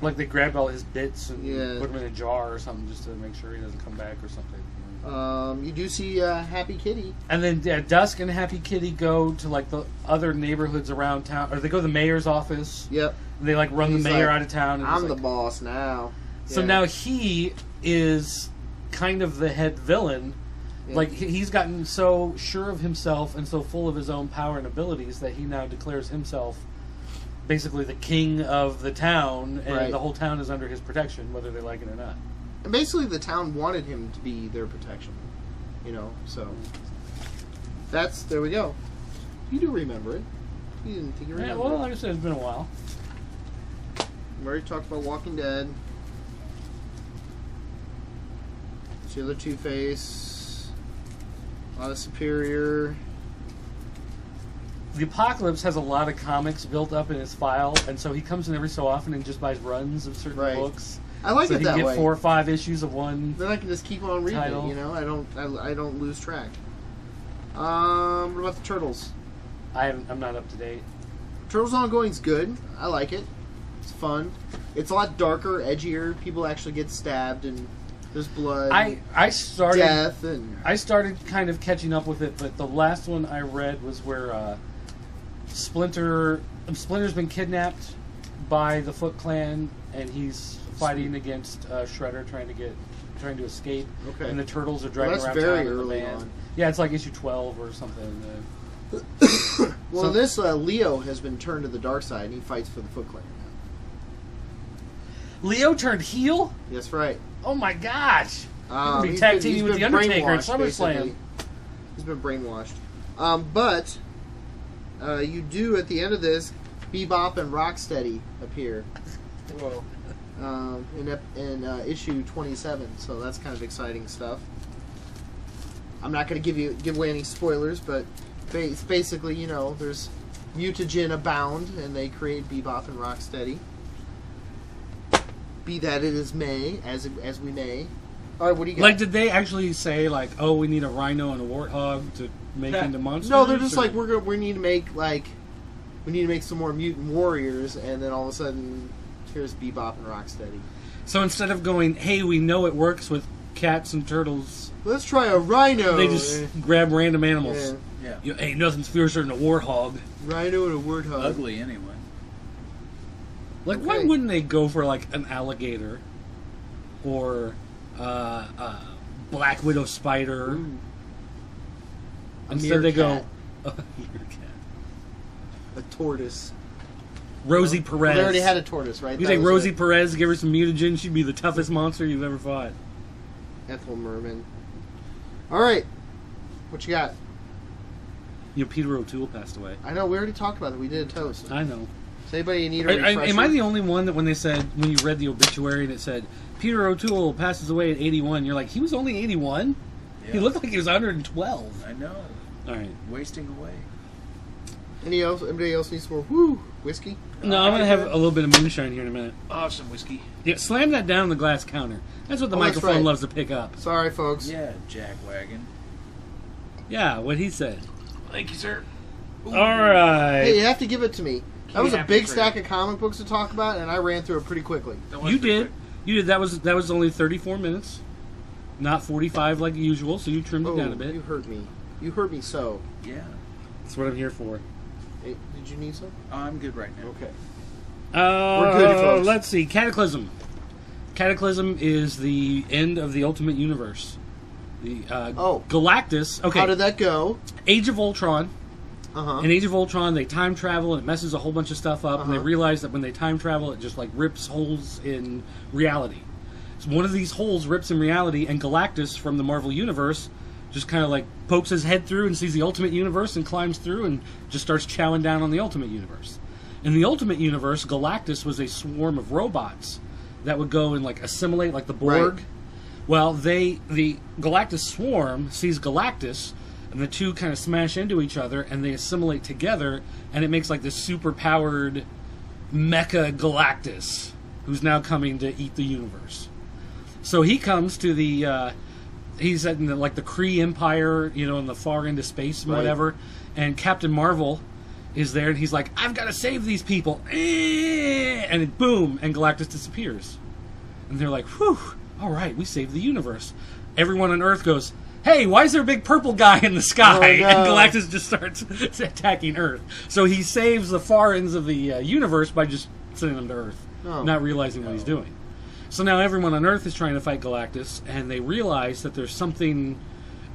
S1: Like they grabbed all his bits and
S2: Yeah.
S1: put them in a jar or something just to make sure he doesn't come back or something.
S2: You do see Happy Kitty.
S1: And then Dusk and Happy Kitty go to like the other neighborhoods around town, or they go to the mayor's office.
S2: Yep.
S1: And they like run
S2: He's
S1: the mayor
S2: like,
S1: out of town. And
S2: I'm
S1: he's
S2: the
S1: like,
S2: boss now.
S1: So
S2: Yeah.
S1: now he is kind of the head villain.
S2: Yeah.
S1: Like he's gotten so sure of himself and so full of his own power and abilities that he now declares himself basically the king of the town, and
S2: Right.
S1: the whole town is under his protection, whether they like it or not.
S2: And basically, the town wanted him to be their protection. So there we go. You do remember it. You didn't think you
S1: Yeah,
S2: remember
S1: well,
S2: it.
S1: like I said, it's been a while.
S2: We already talked about Walking Dead. It's the other Two-Face. A lot of Superior.
S1: The Apocalypse has a lot of comics built up in his file, and so he comes in every so often and just buys runs of certain
S2: Right.
S1: books.
S2: I like
S1: so
S2: it
S1: he
S2: that
S1: can get
S2: way.
S1: 4 or 5 issues of one.
S2: Then I can just keep on reading
S1: Title.
S2: it. I don't lose track. What about the Turtles?
S1: I'm not up to date.
S2: Turtles Ongoing's good. I like it. It's fun. It's a lot darker, edgier. People actually get stabbed and there's blood.
S1: I started
S2: death and
S1: I started kind of catching up with it, but the last one I read was where Splinter's been kidnapped by the Foot Clan, and he's fighting against Shredder, trying to escape.
S2: Okay.
S1: And the Turtles are driving
S2: Well, that's
S1: around
S2: very
S1: town in the
S2: early
S1: van.
S2: on.
S1: Yeah, it's like issue 12 or something.
S2: well,
S1: So-
S2: in this Leo has been turned to the dark side and he fights for the Foot Clan now.
S1: Leo turned heel.
S2: That's right.
S1: Oh my gosh! Be
S2: He's
S1: tag
S2: been-
S1: teaming
S2: he's
S1: with
S2: been
S1: the Undertaker at
S2: brainwashed,
S1: SummerSlam.
S2: basically. He's been brainwashed. But you do at the end of this, Bebop and Rocksteady appear.
S4: Whoa.
S2: In issue 27, so that's kind of exciting stuff. I'm not going to give away any spoilers, but it's basically, there's mutagen abound, and they create Bebop and Rocksteady. Be that it is may, as we may. All right, what do you got?
S1: Like, did they actually say like, "Oh, we need a rhino and a warthog to make into monsters"?
S2: No, they're just
S1: or-
S2: like we need to make some more mutant warriors, and then all of a sudden, here's Bebop and Rocksteady.
S1: So instead of going, "Hey, we know it works with cats and turtles,"
S2: Let's try a rhino.
S1: they just grab random animals.
S2: Yeah.
S5: Yeah.
S1: Ain't nothing's fiercer than a warthog.
S2: Rhino and a warthog.
S5: Ugly anyway.
S1: Like, why
S2: Okay.
S1: wouldn't they go for like an alligator or black widow spider?
S2: Ooh. A
S1: Instead, they go
S2: meerkat.
S1: meerkat.
S2: A tortoise.
S1: Rosie
S2: Well,
S1: Perez.
S2: they already had a tortoise, right?
S1: You
S2: That
S1: take
S2: was
S1: Rosie
S2: it.
S1: Perez, give her some mutagen, she'd be the toughest monster you've ever fought.
S2: Ethel Merman. All right, what you got?
S1: Peter O'Toole passed away.
S2: I know we already talked about it. We did a toast.
S1: I know.
S2: Does anybody need a refresher?
S1: Am I the only one that when you read the obituary and it said Peter O'Toole passes away at 81, you're like, he was only 81?
S5: Yeah.
S1: He looked like he was 112.
S5: I know.
S1: All right.
S5: Wasting away.
S2: Anybody else needs some more whiskey?
S1: No, I'm going to have a little bit of moonshine here in a minute.
S5: Awesome whiskey.
S1: Yeah, slam that down on the glass counter. That's what the
S2: Oh, that's
S1: microphone
S2: right.
S1: loves to pick up.
S2: Sorry, folks.
S5: Yeah, jackwagon.
S1: Yeah, what he said.
S5: Thank you, sir.
S1: All right.
S2: Hey, you have to give it to me. That was a
S4: Can't
S2: big
S4: be
S2: stack of comic books to talk about, and I ran through it pretty quickly.
S1: You did. You did. That was only 34 minutes, not 45 like usual. So you trimmed it down a bit.
S2: You hurt me. You hurt me so.
S5: Yeah.
S1: That's what I'm here for.
S2: Hey, did you need some?
S5: I'm good right now.
S2: Okay.
S1: We're
S2: good, folks.
S1: Let's see. Cataclysm. Cataclysm is the end of the Ultimate Universe. The Galactus. Okay.
S2: How did that go?
S1: Age of Ultron.
S2: Uh-huh.
S1: In Age of Ultron, they time travel and it messes a whole bunch of stuff up, and they
S2: Uh-huh.
S1: realize that when they time travel, it just like rips holes in reality. So one of these holes rips in reality, and Galactus from the Marvel Universe just kind of like pokes his head through and sees the Ultimate Universe and climbs through and just starts chowing down on the Ultimate Universe. In the Ultimate Universe, Galactus was a swarm of robots that would go and like assimilate, like the Borg.
S2: Right.
S1: Well, the Galactus swarm sees Galactus, and the two kind of smash into each other, and they assimilate together, and it makes like this super-powered Mecha Galactus, who's now coming to eat the universe. So he comes to the, he's in the, like the Kree Empire, you know, in the far end of space and whatever, and Captain Marvel is there, and he's like, I've got to save these people, and it, boom, and Galactus disappears. And they're like, whew, all right, we saved the universe. Everyone on Earth goes, hey, why is there a big purple guy in the sky?
S2: Oh, no.
S1: And Galactus just starts attacking Earth. So he saves the far ends of the universe by just sending them to Earth, not realizing what he's doing. So now everyone on Earth is trying to fight Galactus, and they realize that there's something...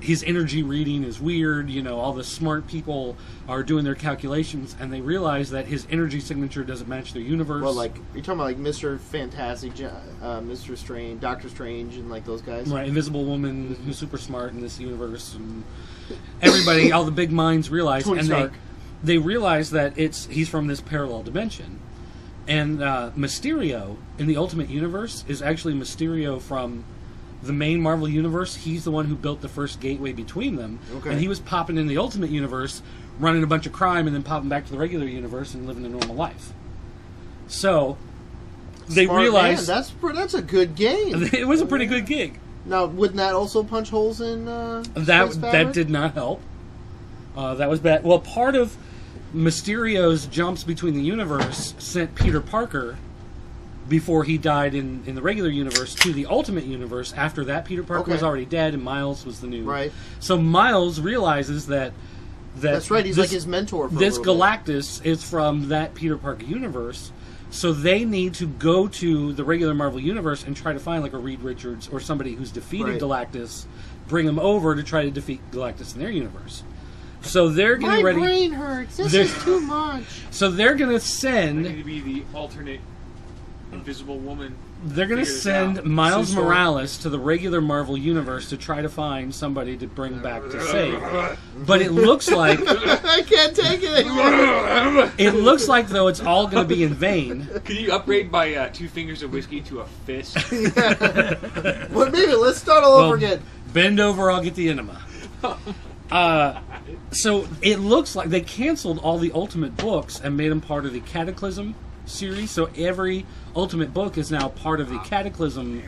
S1: His energy reading is weird, you know, all the smart people are doing their calculations, and they realize that his energy signature doesn't match their universe.
S2: Well, like, you're talking about, like, Mr. Fantastic, Mr. Strange, Doctor Strange, and, like, those guys?
S1: Right, Invisible Woman, who's super smart in this universe, and everybody, all the big minds realize,
S2: Tony
S1: and
S2: Stark.
S1: they realize that he's from this parallel dimension. And Mysterio, in the Ultimate Universe, is actually Mysterio from... the main Marvel Universe. He's the one who built the first gateway between them.
S2: Okay.
S1: And he was popping in the Ultimate Universe, running a bunch of crime, and then popping back to the regular universe and living a normal life. So, they
S2: Smart
S1: realized...
S2: man, that's a good game.
S1: It was a pretty good gig.
S2: Now, wouldn't that also punch holes in
S1: That did not help. That was bad. Well, part of Mysterio's jumps between the universe sent Peter Parker... before he died in the regular universe to the Ultimate Universe. After that, Peter Parker was already dead, and Miles was the new.
S2: Right.
S1: So Miles realizes that
S2: that's right. He's like his mentor. For
S1: this
S2: a little
S1: Galactus is from that Peter Parker universe. So they need to go to the regular Marvel universe and try to find like a Reed Richards or somebody who's defeated Galactus, bring him over to try to defeat Galactus in their universe. So they're getting ready.
S2: My brain hurts. This is too much.
S1: So they're going to
S4: I
S1: send.
S4: need to be the alternate Invisible Woman.
S1: They're going to send Miles Morales to the regular Marvel universe to try to find somebody to bring back to save. But it looks like...
S2: I can't take it anymore.
S1: It looks like, though, it's all going to be in vain.
S4: Can you upgrade my 2 fingers of whiskey to a fist?
S2: Well, maybe let's start all over again.
S1: Bend over, I'll get the enema. So it looks like they canceled all the Ultimate books and made them part of the Cataclysm series. So every Ultimate book is now part of the Cataclysm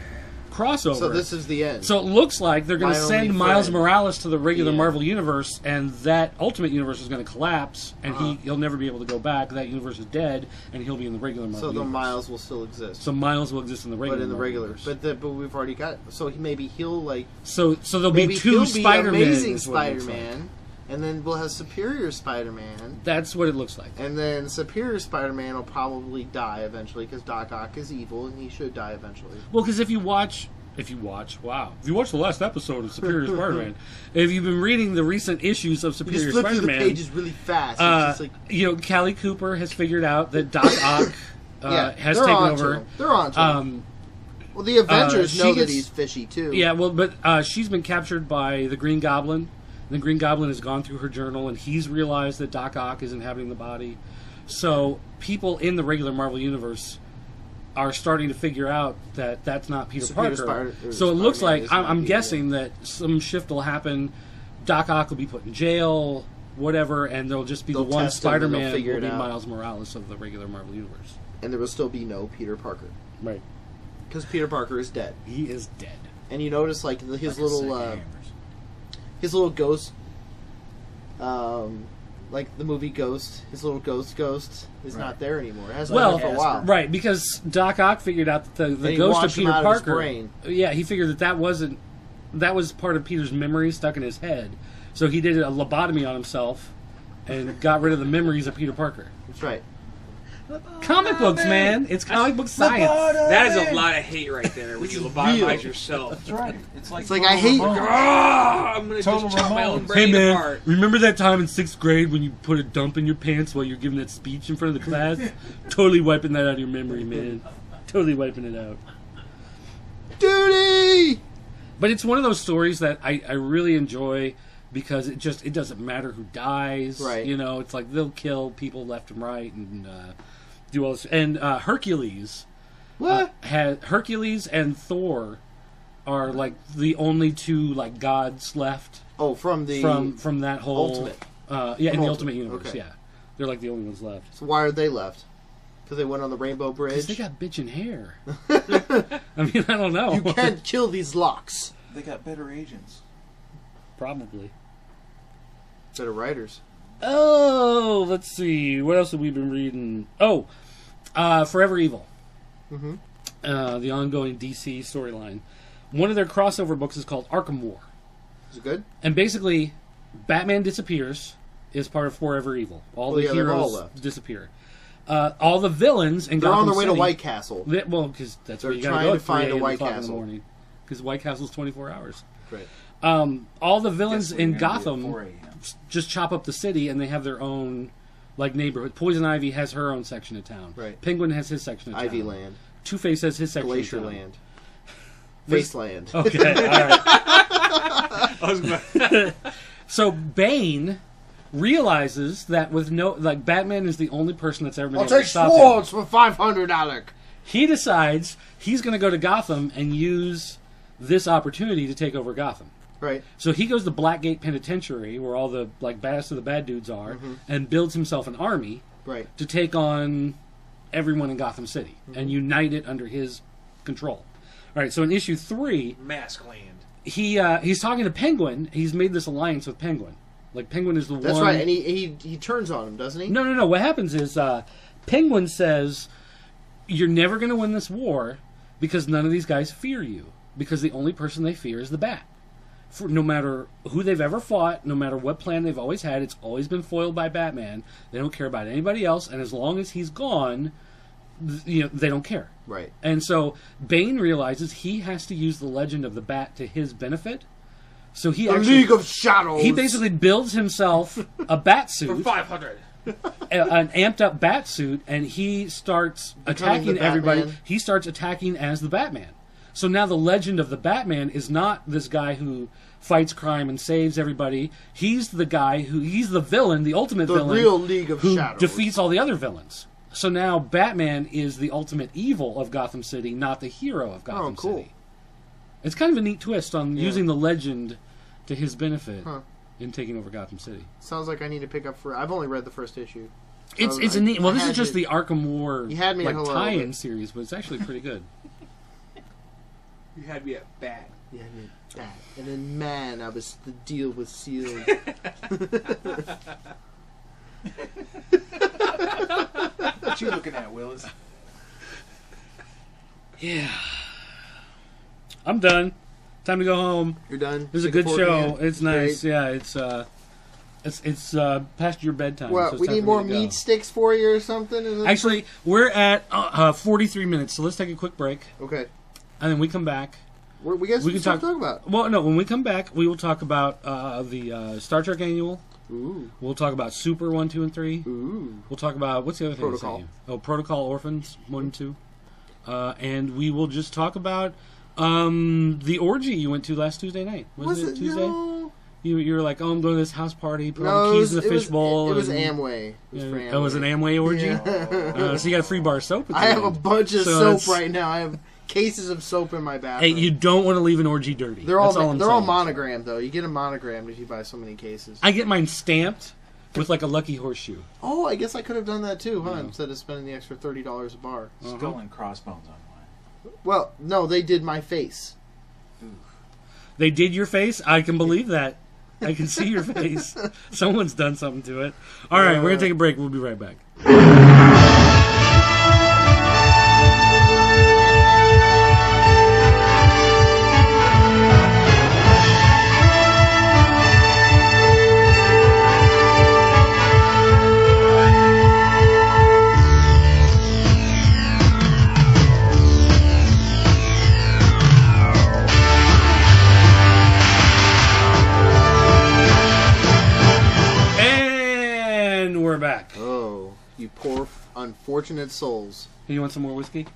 S1: crossover.
S2: So this is the end.
S1: So it looks like they're going to send Miles
S2: friend.
S1: Morales to the regular Marvel universe, and that Ultimate universe is going to collapse, and he'll never be able to go back. That universe is dead, and he'll be in the regular Marvel
S2: So the
S1: universe.
S2: Miles will still exist.
S1: So Miles will exist in the regular,
S2: but in the
S1: Marvel
S2: regular,
S1: universe.
S2: but we've already got. So maybe he'll like.
S1: So there'll
S2: Maybe
S1: be 2
S2: he'll
S1: Spider-Man.
S2: be Amazing Spider-Man, and then we'll have Superior Spider-Man.
S1: That's what it looks like.
S2: And then Superior Spider-Man will probably die eventually because Doc Ock is evil and he should die eventually.
S1: Well, because if you watch the last episode of Superior Spider-Man, if you've been reading the recent issues of
S2: You
S1: Superior
S2: just flip through the
S1: Spider-Man,
S2: pages really fast. It's just like,
S1: Callie Cooper has figured out that Doc Ock has
S2: they're
S1: taken
S2: on
S1: over.
S2: to him. They're on to him. Well, the Avengers know that he's fishy too.
S1: Yeah, well, but she's been captured by the Green Goblin. The Green Goblin has gone through her journal, and he's realized that Doc Ock is inhabiting the body. So people in the regular Marvel universe are starting to figure out that that's not Peter Parker. So it looks like, I'm guessing that some shift will happen. Doc Ock will be put in jail, whatever, and there'll just be the one Spider-Man will be Miles Morales of the regular Marvel universe.
S2: And there will still be no Peter Parker.
S1: Right.
S2: Because Peter Parker is dead.
S1: He is dead.
S2: And you notice, like, his little ghost, like the movie Ghost, his little ghost is not there anymore. It hasn't been there for a while.
S1: Right, because Doc Ock figured out that the ghost of Peter Parker, he figured that was part of Peter's memory stuck in his head. So he did a lobotomy on himself and got rid of the memories of Peter Parker.
S2: That's right.
S1: Comic books, man. It's comic book science.
S4: That is a lot of hate right there when you lobotomize yourself.
S5: That's right. It's like
S2: I hate.
S4: I'm gonna just chop my own brain
S1: Hey man,
S4: apart.
S1: remember that time in 6th grade when you put a dump in your pants while you're giving that speech in front of the class? Totally wiping that out of your memory, man. Totally wiping it out.
S2: Duty!
S1: But it's one of those stories that I really enjoy because it doesn't matter who dies.
S2: Right.
S1: You know, it's like they'll kill people left and right and do all this. And Hercules.
S2: What?
S1: Hercules and Thor are like the only two like gods left.
S2: Oh, from the
S1: from that whole
S2: Ultimate.
S1: In the Ultimate Universe.
S2: Okay.
S1: Yeah, they're like the only ones left.
S2: So why are they left? Because they went on the Rainbow Bridge.
S1: Because they got bitchin' hair. I mean, I don't know.
S2: You can't kill these locks.
S5: They got better agents.
S1: Probably.
S2: Better writers.
S1: Oh, let's see. What else have we been reading? Oh, Forever Evil.
S2: Mm-hmm.
S1: The ongoing DC storyline. One of their crossover books is called Arkham War.
S2: Is it good?
S1: And basically, Batman disappears as part of Forever Evil. All the
S2: they're all
S1: heroes
S2: left.
S1: disappear. All the villains in
S2: They're
S1: Gotham
S2: on their way to
S1: City-
S2: White Castle.
S1: Well, because that's where
S2: They're
S1: you got to
S2: trying
S1: go
S2: to
S1: at
S2: find
S1: 3
S2: a
S1: a.m.
S2: White
S1: o'clock in the
S2: Castle.
S1: morning. Because White Castle's 24 hours.
S2: Right.
S1: All the villains
S5: Guess we're
S1: in
S5: gonna be at
S1: Gotham
S5: 4 a.m.
S1: just chop up the city, and they have their own like neighborhood. Poison Ivy has her own section of town.
S2: Right.
S1: Penguin has his section of town.
S2: Ivy Land.
S1: Two-Face has his section
S2: Glacier
S1: of town.
S2: Land. Faceland.
S1: Okay, all right.
S4: I was going.
S1: So Bane realizes that with no like Batman is the only person that's ever been
S2: I'll
S1: able
S2: take
S1: to stop
S2: swords
S1: him.
S2: for $500, Alec.
S1: He decides he's going to go to Gotham and use this opportunity to take over Gotham.
S2: Right.
S1: So he goes to Blackgate Penitentiary, where all the like baddest of the bad dudes are, and builds himself an army
S2: Right.
S1: to take on everyone in Gotham City and unite it under his control. All right. So in issue 3,
S4: Mask Land.
S1: he's talking to Penguin. He's made this alliance with Penguin. Like Penguin is the
S2: That's
S1: one.
S2: right. And he turns on him, doesn't he?
S1: No. What happens is Penguin says, "You're never going to win this war because none of these guys fear you. Because the only person they fear is the Bat. For no matter who they've ever fought, no matter what plan they've always had, it's always been foiled by Batman. They don't care about anybody else, and as long as he's gone, they don't care."
S2: Right.
S1: And so Bane realizes he has to use the legend of the Bat to his benefit. So he
S2: The
S1: actually,
S2: League of Shadows.
S1: he basically builds himself a bat
S4: For
S1: suit,
S4: 500.
S1: an amped up bat suit, and he starts
S2: Becoming
S1: attacking
S2: the
S1: everybody.
S2: Batman.
S1: He starts attacking as the Batman. So now the legend of the Batman is not this guy who fights crime and saves everybody. He's the guy he's the villain, the ultimate
S2: The
S1: villain,
S2: real League of
S1: who
S2: Shadows.
S1: defeats all the other villains. So now Batman is the ultimate evil of Gotham City, not the hero of Gotham
S2: cool.
S1: City. It's kind of a neat twist on using the legend to his benefit in taking over Gotham City.
S2: Sounds like I need to pick up for... I've only read the first issue.
S1: It's a neat... Well, this is just the Arkham War
S2: You had me at hello,
S1: tie-in
S2: but-
S1: series, but it's actually pretty good.
S4: You had me at bat.
S2: Yeah, I mean, that. And then, man, the deal was sealed.
S5: What you looking at, Willis?
S1: Yeah. I'm done. Time to go home.
S2: You're done?
S1: It was a
S2: Stick
S1: good
S2: fork in
S1: show.
S2: it?
S1: It's nice.
S2: Great.
S1: Yeah, it's past your bedtime. so
S2: What,
S1: it's
S2: we
S1: time
S2: need
S1: for
S2: more
S1: me to go.
S2: meat sticks for you or something? Is it-
S1: Actually, we're at 43 minutes, so let's take a quick break,
S2: Okay.
S1: and then we come back.
S2: We got some
S1: We can
S2: stuff
S1: talk.
S2: to talk about.
S1: Well, no, when we come back, we will talk about the Star Trek annual.
S2: Ooh.
S1: We'll talk about Super 1, 2, and 3.
S2: Ooh.
S1: We'll talk about what's the other thing? I
S2: Protocol.
S1: sent you? Oh, Protocol Orphans 1 and 2. And we will just talk about the orgy you went to last Tuesday night. Was it Tuesday?
S2: No.
S1: You were like, oh, I'm going to this house party. Put
S2: No,
S1: all the keys in the
S2: it was,
S1: fishbowl.
S2: It was
S1: and-
S2: Amway. It was for
S1: Oh, it was an Amway orgy?
S2: Yeah.
S1: So you got a free bar of soap at the
S2: I have a
S1: end.
S2: bunch of
S1: So
S2: soap
S1: it's-
S2: right now. I have cases of soap in my
S1: Hey,
S2: bathroom.
S1: you don't want to leave an orgy dirty.
S2: they're all
S1: That's I'm
S2: they're all
S1: saying.
S2: monogrammed though. You get them monogrammed if you buy so many cases.
S1: I get mine stamped with like a lucky horseshoe.
S2: Oh, I guess I could have done that too, huh?
S1: Yeah.
S2: Instead of spending the extra $30 a bar.
S5: Skull and crossbones on one.
S2: Well, no, they did my face.
S1: They did your face? I can believe that. I can see your face. Someone's done something to it. All right, we're going to take a break. We'll be right back. And we're back.
S2: Oh, you poor unfortunate souls.
S1: Hey, you want some more whiskey?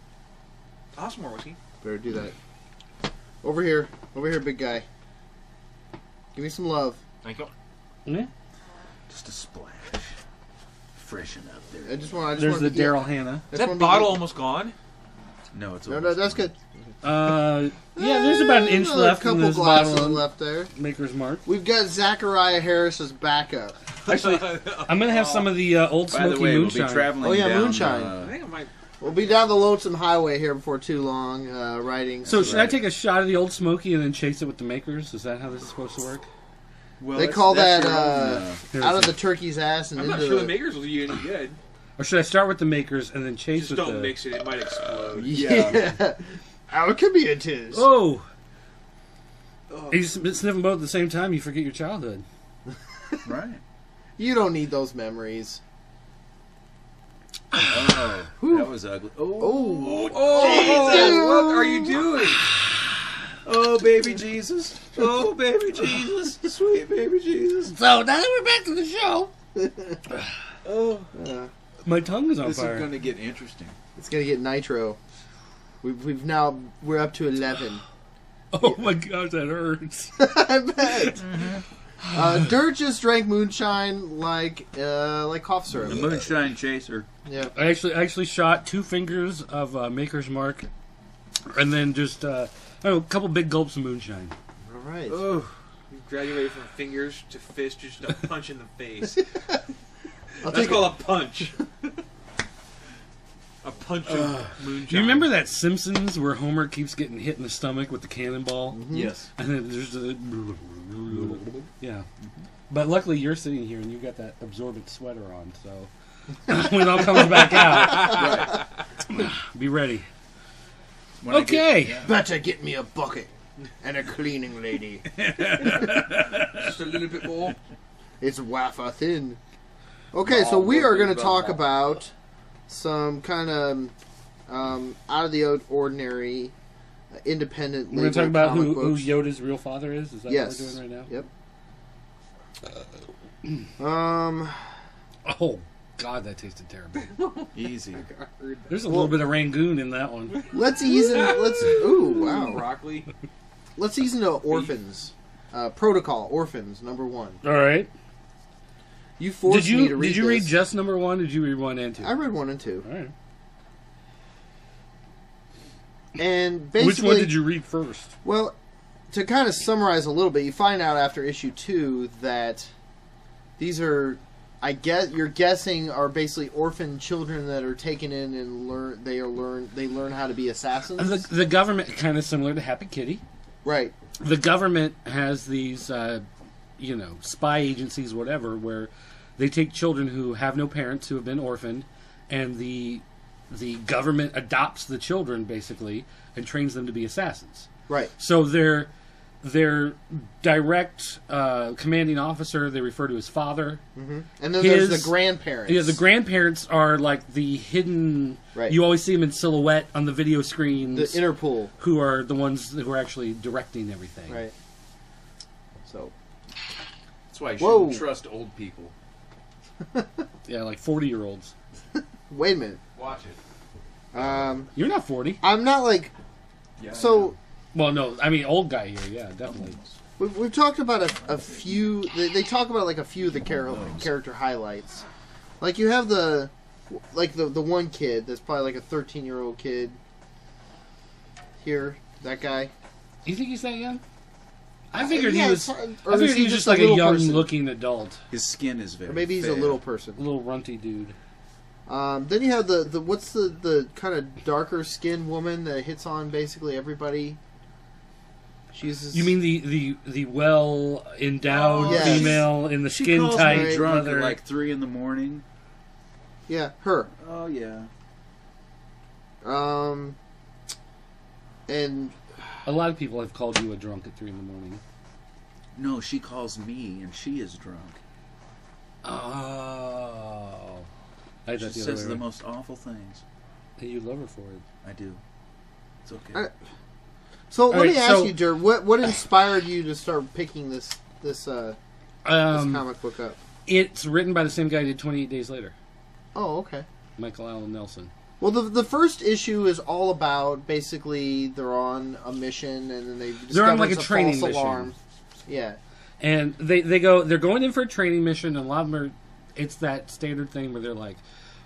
S5: I'll have some more whiskey.
S2: Better do that. Over here, big guy. Give me some love.
S4: Thank you.
S1: Yeah.
S5: Just a splash. Freshen up there.
S2: I just want.
S1: There's the Daryl Hannah.
S4: Is that bottle almost gone?
S5: No, it's
S2: No,
S5: almost
S2: that's
S5: gone.
S2: good.
S1: Yeah, there's about an inch
S2: Another
S1: left in
S2: couple
S1: this
S2: glasses
S1: bottle.
S2: left there.
S1: Maker's Mark.
S2: We've got Zachariah Harris's backup.
S1: Actually, I'm gonna have some of the Old
S5: By the
S1: Smoky
S5: way,
S1: moonshine.
S5: we'll be traveling
S2: Oh, yeah,
S5: down,
S2: moonshine.
S4: I think I might.
S2: We'll be down the lonesome highway here before too long, riding.
S1: So should I take a shot of the Old Smoky and then chase it with the Makers? Is that how this is supposed to work?
S5: well,
S2: They
S5: that's-
S2: call
S5: that's
S2: that
S5: your own,
S2: out of the turkey's ass and
S4: I'm not
S2: into
S4: sure the makers will do you any good.
S1: Or should I start with the Makers and then chase
S4: Just
S1: with
S4: don't
S1: the...
S4: mix it; it might explode.
S2: Yeah. Oh, it could be a tiz.
S1: Oh!
S4: Oh.
S1: You sniffing both at the same time, you forget your childhood.
S5: right.
S2: You don't need those memories.
S5: Oh, that was ugly.
S2: Oh,
S4: Oh,
S2: Jesus.
S4: what are you doing?
S5: Oh, baby Jesus. Oh, baby Jesus. Sweet baby Jesus.
S1: So, now that we're back to the show,
S5: Oh,
S1: my tongue is on
S5: this
S1: fire.
S5: is going to get interesting.
S2: it's gonna get nitro. We're up to 11.
S1: Oh my gosh, that hurts.
S2: I bet. Dirt just drank moonshine like cough syrup.
S5: The moonshine chaser.
S2: Yeah.
S1: I actually shot 2 fingers of Maker's Mark, and then just I don't know, a couple big gulps of moonshine.
S2: All right.
S5: Oh,
S4: You graduated from fingers to fist, just a punch in the face.
S2: I'll
S4: That's
S2: take
S4: called a punch. A punch of moonshine.
S1: Do you remember that Simpsons where Homer keeps getting hit in the stomach with the cannonball?
S5: yes.
S1: And then there's a... Yeah. But luckily you're sitting here and you've got that absorbent sweater on, so... when it all comes back out, be ready.
S5: When I
S1: Okay.
S5: get-
S2: Better get me a bucket and a cleaning lady.
S4: Just a little bit more.
S2: It's wafer thin. Okay, so we are going to talk about some kind of out of the independent.
S1: We're going to talk about who
S2: books.
S1: Yoda's real father is? Is that
S2: Yes.
S1: what we're doing right
S2: Yep.
S1: now? Oh, God, that tasted terrible.
S5: Easy.
S1: There's a little bit of Rangoon in that one.
S2: Let's ease in. Ooh, wow.
S4: Broccoli.
S2: Let's ease into orphans. Protocol orphans #1.
S1: All right.
S2: You forced me to read.
S1: Did you read
S2: this.
S1: just #1? Did you read 1 and 2?
S2: I read 1 and 2,
S1: All right.
S2: and basically,
S1: Which one did you read first?
S2: Well, to kind of summarize a little bit, you find out after issue 2 that these are, I guess you're guessing, are basically orphan children that are taken in and learn how to be assassins.
S1: The government, kind of similar to Happy Kitty.
S2: Right.
S1: The government has these, spy agencies, whatever, where they take children who have no parents, who have been orphaned, and the government adopts the children, basically, and trains them to be assassins.
S2: Right.
S1: So their direct commanding officer, they refer to as father.
S2: Mm-hmm. And then there's the grandparents.
S1: Yeah, the grandparents are like the hidden.
S2: Right.
S1: You always see them in silhouette on the video screens.
S2: The Interpol.
S1: Who are the ones who are actually directing everything.
S2: Right. So.
S5: That's why you
S2: Whoa.
S5: shouldn't trust old people.
S1: Yeah, like 40-year-olds.
S2: Wait a minute.
S5: Watch it.
S1: You're not 40.
S2: I'm not like.
S5: Yeah,
S2: So.
S1: Well, no, I mean old guy here. Yeah, definitely.
S2: We've talked about a few. They talk about like a few of the character highlights. Like you have the one kid that's probably like a 13-year-old kid. Here, that guy.
S1: You think he's that young? I figured
S2: Yeah,
S1: he was.
S2: or
S1: I
S2: is
S1: figured
S2: he
S1: he was
S2: just
S1: just
S2: a
S1: like a
S2: little
S1: young-looking adult,
S5: His skin is very
S2: Or maybe he's
S5: fair.
S2: a little person.
S1: a little runty dude.
S2: Then you have the what's the kind of darker skinned woman that hits on basically everybody. She's this,
S1: You mean the well endowed
S2: Oh, yes.
S1: female in the
S5: She
S1: skin
S5: calls
S1: tight
S5: me drunk
S1: leather?
S5: at like 3 in the morning.
S2: yeah, her.
S5: Oh yeah.
S2: And
S1: A lot of people have called you a drunk at 3 in the morning.
S5: No, she calls me and she is drunk.
S1: Oh, I
S5: She
S1: thought the other
S5: says
S1: way
S5: the
S1: around.
S5: most awful things.
S1: Hey, you love her for it.
S5: I do. It's okay.
S2: so let
S1: right,
S2: me ask
S1: so-
S2: you, Jer, what inspired you to start picking this comic book up?
S1: It's written by the same guy who did 28 Days Later,
S2: Oh, okay.
S1: Michael Allen Nelson.
S2: Well, the first issue is all about basically they're on a mission and then they discover
S1: on, like, a
S2: some
S1: training
S2: false
S1: mission.
S2: alarm. Yeah.
S1: And they're going in for a training mission, and a lot of them are, it's that standard thing where they're like,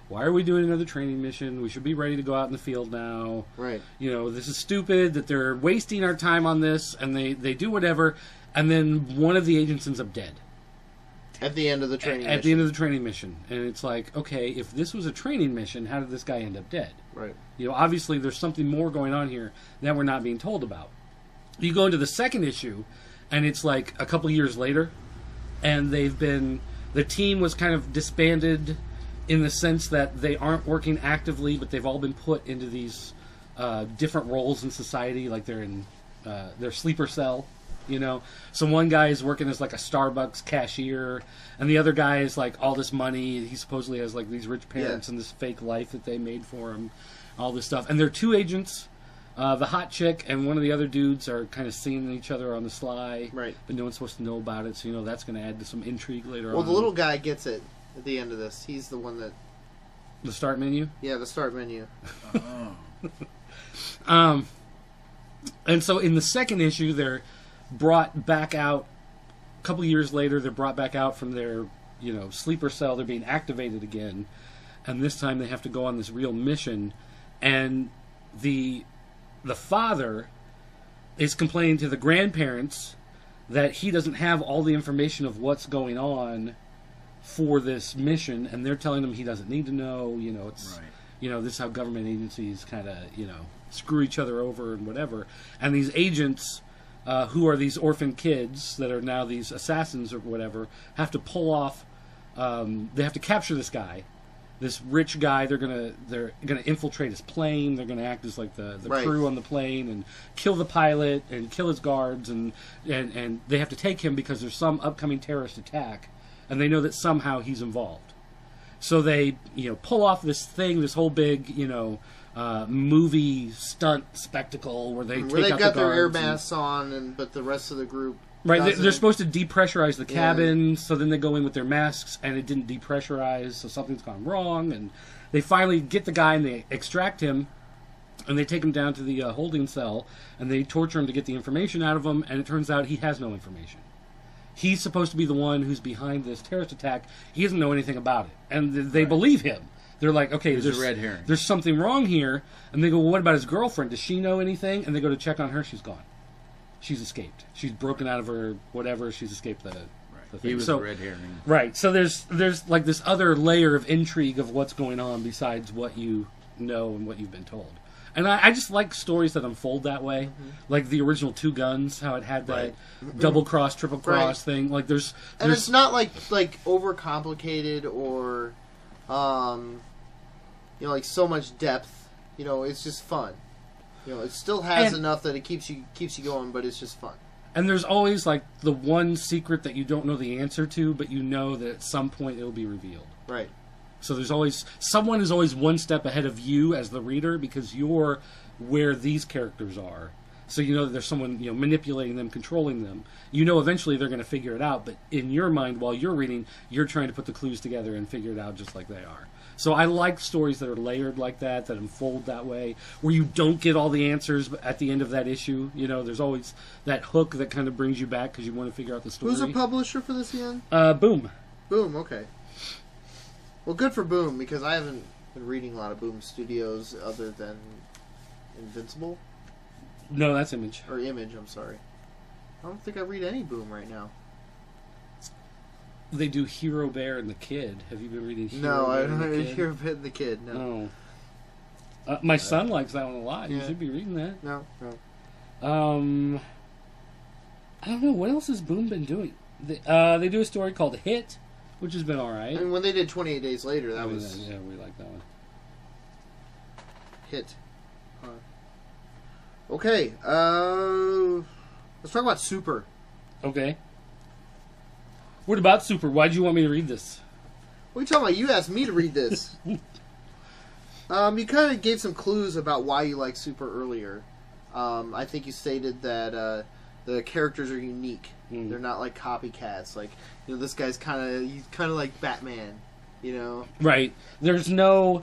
S1: why are we doing another training mission? We should be ready to go out in the field now.
S2: Right.
S1: You know, this is stupid that they're wasting our time on this, and they do whatever, and then one of the agents ends up dead.
S2: At the end of the training mission.
S1: At the end of the training mission. And it's like, okay, if this was a training mission, how did this guy end up dead?
S2: Right.
S1: You know, obviously there's something more going on here that we're not being told about. You go into the second issue, and it's like a couple years later, and the team was kind of disbanded in the sense that they aren't working actively, but they've all been put into these different roles in society, like they're in their sleeper cell, you know. So one guy is working as like a Starbucks cashier, and the other guy is like all this money. He supposedly has like these rich parents and this fake life that they made for him, all this stuff. And there are two agents. The hot chick and one of the other dudes are kind of seeing each other on the sly,
S2: Right.
S1: but no one's supposed to know about it, so you know that's going to add to some intrigue later on.
S2: Well, the little guy gets it at the end of this. He's the one that...
S1: The start menu?
S2: Yeah, the start menu.
S1: And so in the second issue, they're brought back out, a couple years later, they're brought back out from their, you know, sleeper cell. They're being activated again, and this time they have to go on this real mission, and the father is complaining to the grandparents that he doesn't have all the information of what's going on for this mission, and they're telling him he doesn't need to know. You know, it's you know, this is how government agencies kind of, you know, screw each other over and whatever. And these agents, who are these orphan kids that are now these assassins or whatever, have to pull off. They have to capture this guy. This rich guy, they're gonna infiltrate his plane. They're gonna act as like the crew on the plane and kill the pilot and kill his guards, and they have to take him because there's some upcoming terrorist attack, and they know that somehow he's involved. So they, you know, pull off this thing, this whole big, you know, movie stunt spectacle where they
S2: Where they've
S1: out
S2: got
S1: the
S2: their air
S1: guards
S2: masks on, but the rest of the group...
S1: Right,
S2: doesn't.
S1: they're supposed to depressurize the cabin, so then they go in with their masks, and it didn't depressurize, so something's gone wrong, and they finally get the guy, and they extract him, and they take him down to the holding cell, and they torture him to get the information out of him, and it turns out he has no information. He's supposed to be the one who's behind this terrorist attack. He doesn't know anything about it, and they believe him. They're like, okay,
S5: There's a red herring.
S1: There's something wrong here, and they go, well, what about his girlfriend? Does she know anything? And they go to check on her, she's gone. She's escaped. She's broken out of her whatever. She's escaped the thing.
S5: He was a red herring.
S1: Right. So there's like this other layer of intrigue of what's going on besides what you know and what you've been told. And I just like stories that unfold that way. Mm-hmm. Like the original Two Guns, how it had that double cross, triple cross thing. Like there's
S2: it's not like overcomplicated or you know, like so much depth. You know, it's just fun. You know, it still has enough that it keeps you going, but it's just fun.
S1: And there's always like the one secret that you don't know the answer to, but you know that at some point it will be revealed.
S2: Right.
S1: So there's always someone is always one step ahead of you as the reader because you're where these characters are. So you know that there's someone, you know, manipulating them, controlling them. You know eventually they're going to figure it out, but in your mind while you're reading, you're trying to put the clues together and figure it out just like they are. So I like stories that are layered like that unfold that way, where you don't get all the answers at the end of that issue. You know, there's always that hook that kind of brings you back because you want to figure out the story.
S2: Who's a publisher for this again?
S1: Boom.
S2: Boom, okay. Well, good for Boom, because I haven't been reading a lot of Boom Studios other than Invincible.
S1: No, that's Image.
S2: Or Image, I'm sorry. I don't think I read any Boom right now.
S1: They do Hero Bear and the Kid. Have you been reading Hero
S2: No,
S1: Bear
S2: I
S1: and the
S2: haven't
S1: Kid?
S2: Hero Bear and the Kid, no.
S1: Oh. My son likes that one a lot. You
S2: Yeah.
S1: should be reading that.
S2: No.
S1: I don't know. What else has Boom been doing? They do a story called Hit, which has been alright.
S2: I mean, when they did 28 Days Later, that was...
S1: Yeah, we like that one.
S2: Hit. Okay, let's talk about Super.
S1: Okay. What about Super? Why'd you want me to read this?
S2: What are you talking about? You asked me to read this. You kind of gave some clues about why you like Super earlier. I think you stated that the characters are unique. They're not like copycats. Like, you know, this guy's he's kind of like Batman. You know,
S1: Right. There's no.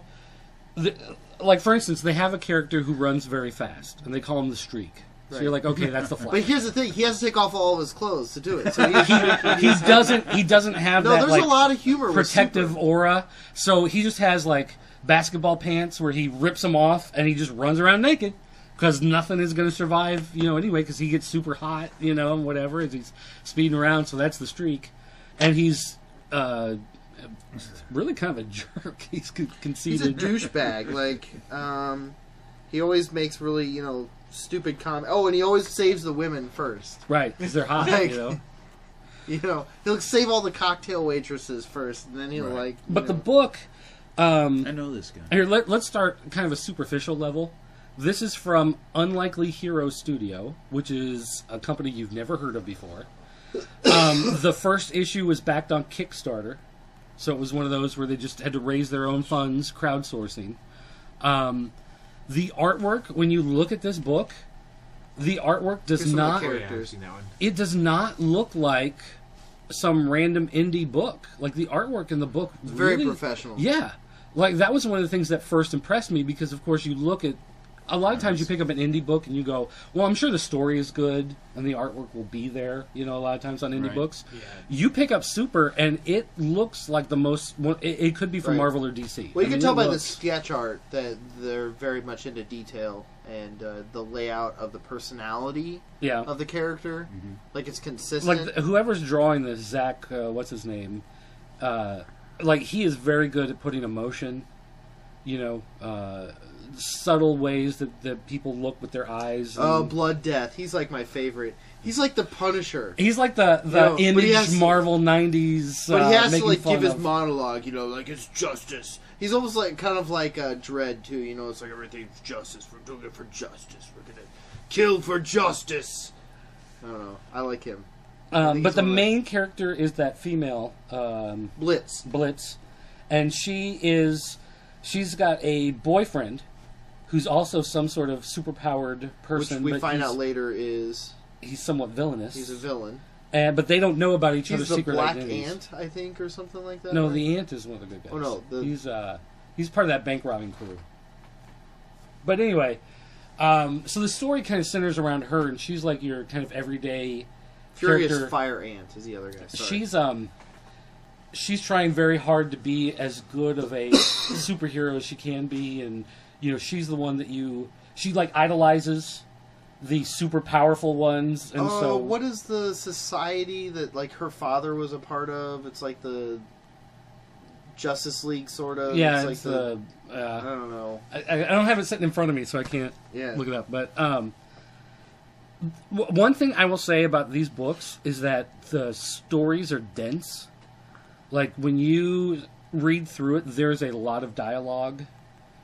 S1: like for instance, they have a character who runs very fast, and they call him the Streak. So you're like, okay, that's the Flash.
S2: But here's the thing: he has to take off all of his clothes to do it. So
S1: he doesn't have
S2: no.
S1: that
S2: There's
S1: like
S2: a lot of humor,
S1: protective
S2: with
S1: aura. So he just has like basketball pants where he rips them off and he just runs around naked because nothing is going to survive, anyway. Because he gets super hot, and whatever as he's speeding around. So that's the Streak, and he's really kind of a jerk. He's conceited.
S2: He's a douchebag. Like he always makes really stupid comment. Oh, and he always saves the women first.
S1: Right, because they're hot,
S2: like, he'll save all the cocktail waitresses first, and then he'll
S1: But the book...
S5: I know this guy.
S1: Here, let's start kind of a superficial level. This is from Unlikely Hero Studio, which is a company you've never heard of before. The first issue was backed on Kickstarter, so it was one of those where they just had to raise their own funds, crowdsourcing. The artwork, when you look at this book, the artwork does not...
S2: characters.
S1: It does not look like some random indie book. Like, the artwork in the book...
S2: It's
S1: really,
S2: very professional.
S1: Yeah. Like, that was one of the things that first impressed me, because, of course, you look at... A lot of times you pick up an indie book and you go, well, I'm sure the story is good and the artwork will be there, a lot of times on indie books.
S4: Yeah.
S1: You pick up Super and it looks like the most... It could be from Marvel or DC.
S2: Well, you can tell by the sketch art that they're very much into detail and the layout of the personality of the character. Mm-hmm. Like, it's consistent.
S1: Like, whoever's drawing this, Zach, what's his name? He is very good at putting emotion, subtle ways that people look with their eyes.
S2: Blood Death. He's like my favorite. He's like the Punisher.
S1: He's like the image Marvel 90s.
S2: But he has to give his monologue, like it's justice. He's almost like kind of like Dredd too. It's like everything's justice. We're doing it for justice. We're gonna kill for justice. I don't know. I like him.
S1: But the main character is that female
S2: Blitz,
S1: and she's got a boyfriend who's also some sort of superpowered person.
S2: Which we find out later is...
S1: He's somewhat villainous.
S2: He's a villain.
S1: But they don't know about each other's secret
S2: identities.
S1: identities.
S2: He's the Black Ant, I think, or something like that.
S1: No,
S2: right?
S1: the Ant is one of the good guys.
S2: Oh, no.
S1: He's part of that bank robbing crew. But anyway, so the story kind of centers around her, and she's like your kind of everyday
S2: Furious
S1: character.
S2: Fire Ant is the other guy. Sorry.
S1: She's trying very hard to be as good of a superhero as she can be, and she's the one that she idolizes the super powerful ones, and so
S2: what is the society that her father was a part of? It's like the Justice League sort of.
S1: Yeah,
S2: it's like I don't know.
S1: I don't have it sitting in front of me, so I can't look it up. But one thing I will say about these books is that the stories are dense. Like, when you read through it, there's a lot of dialogue.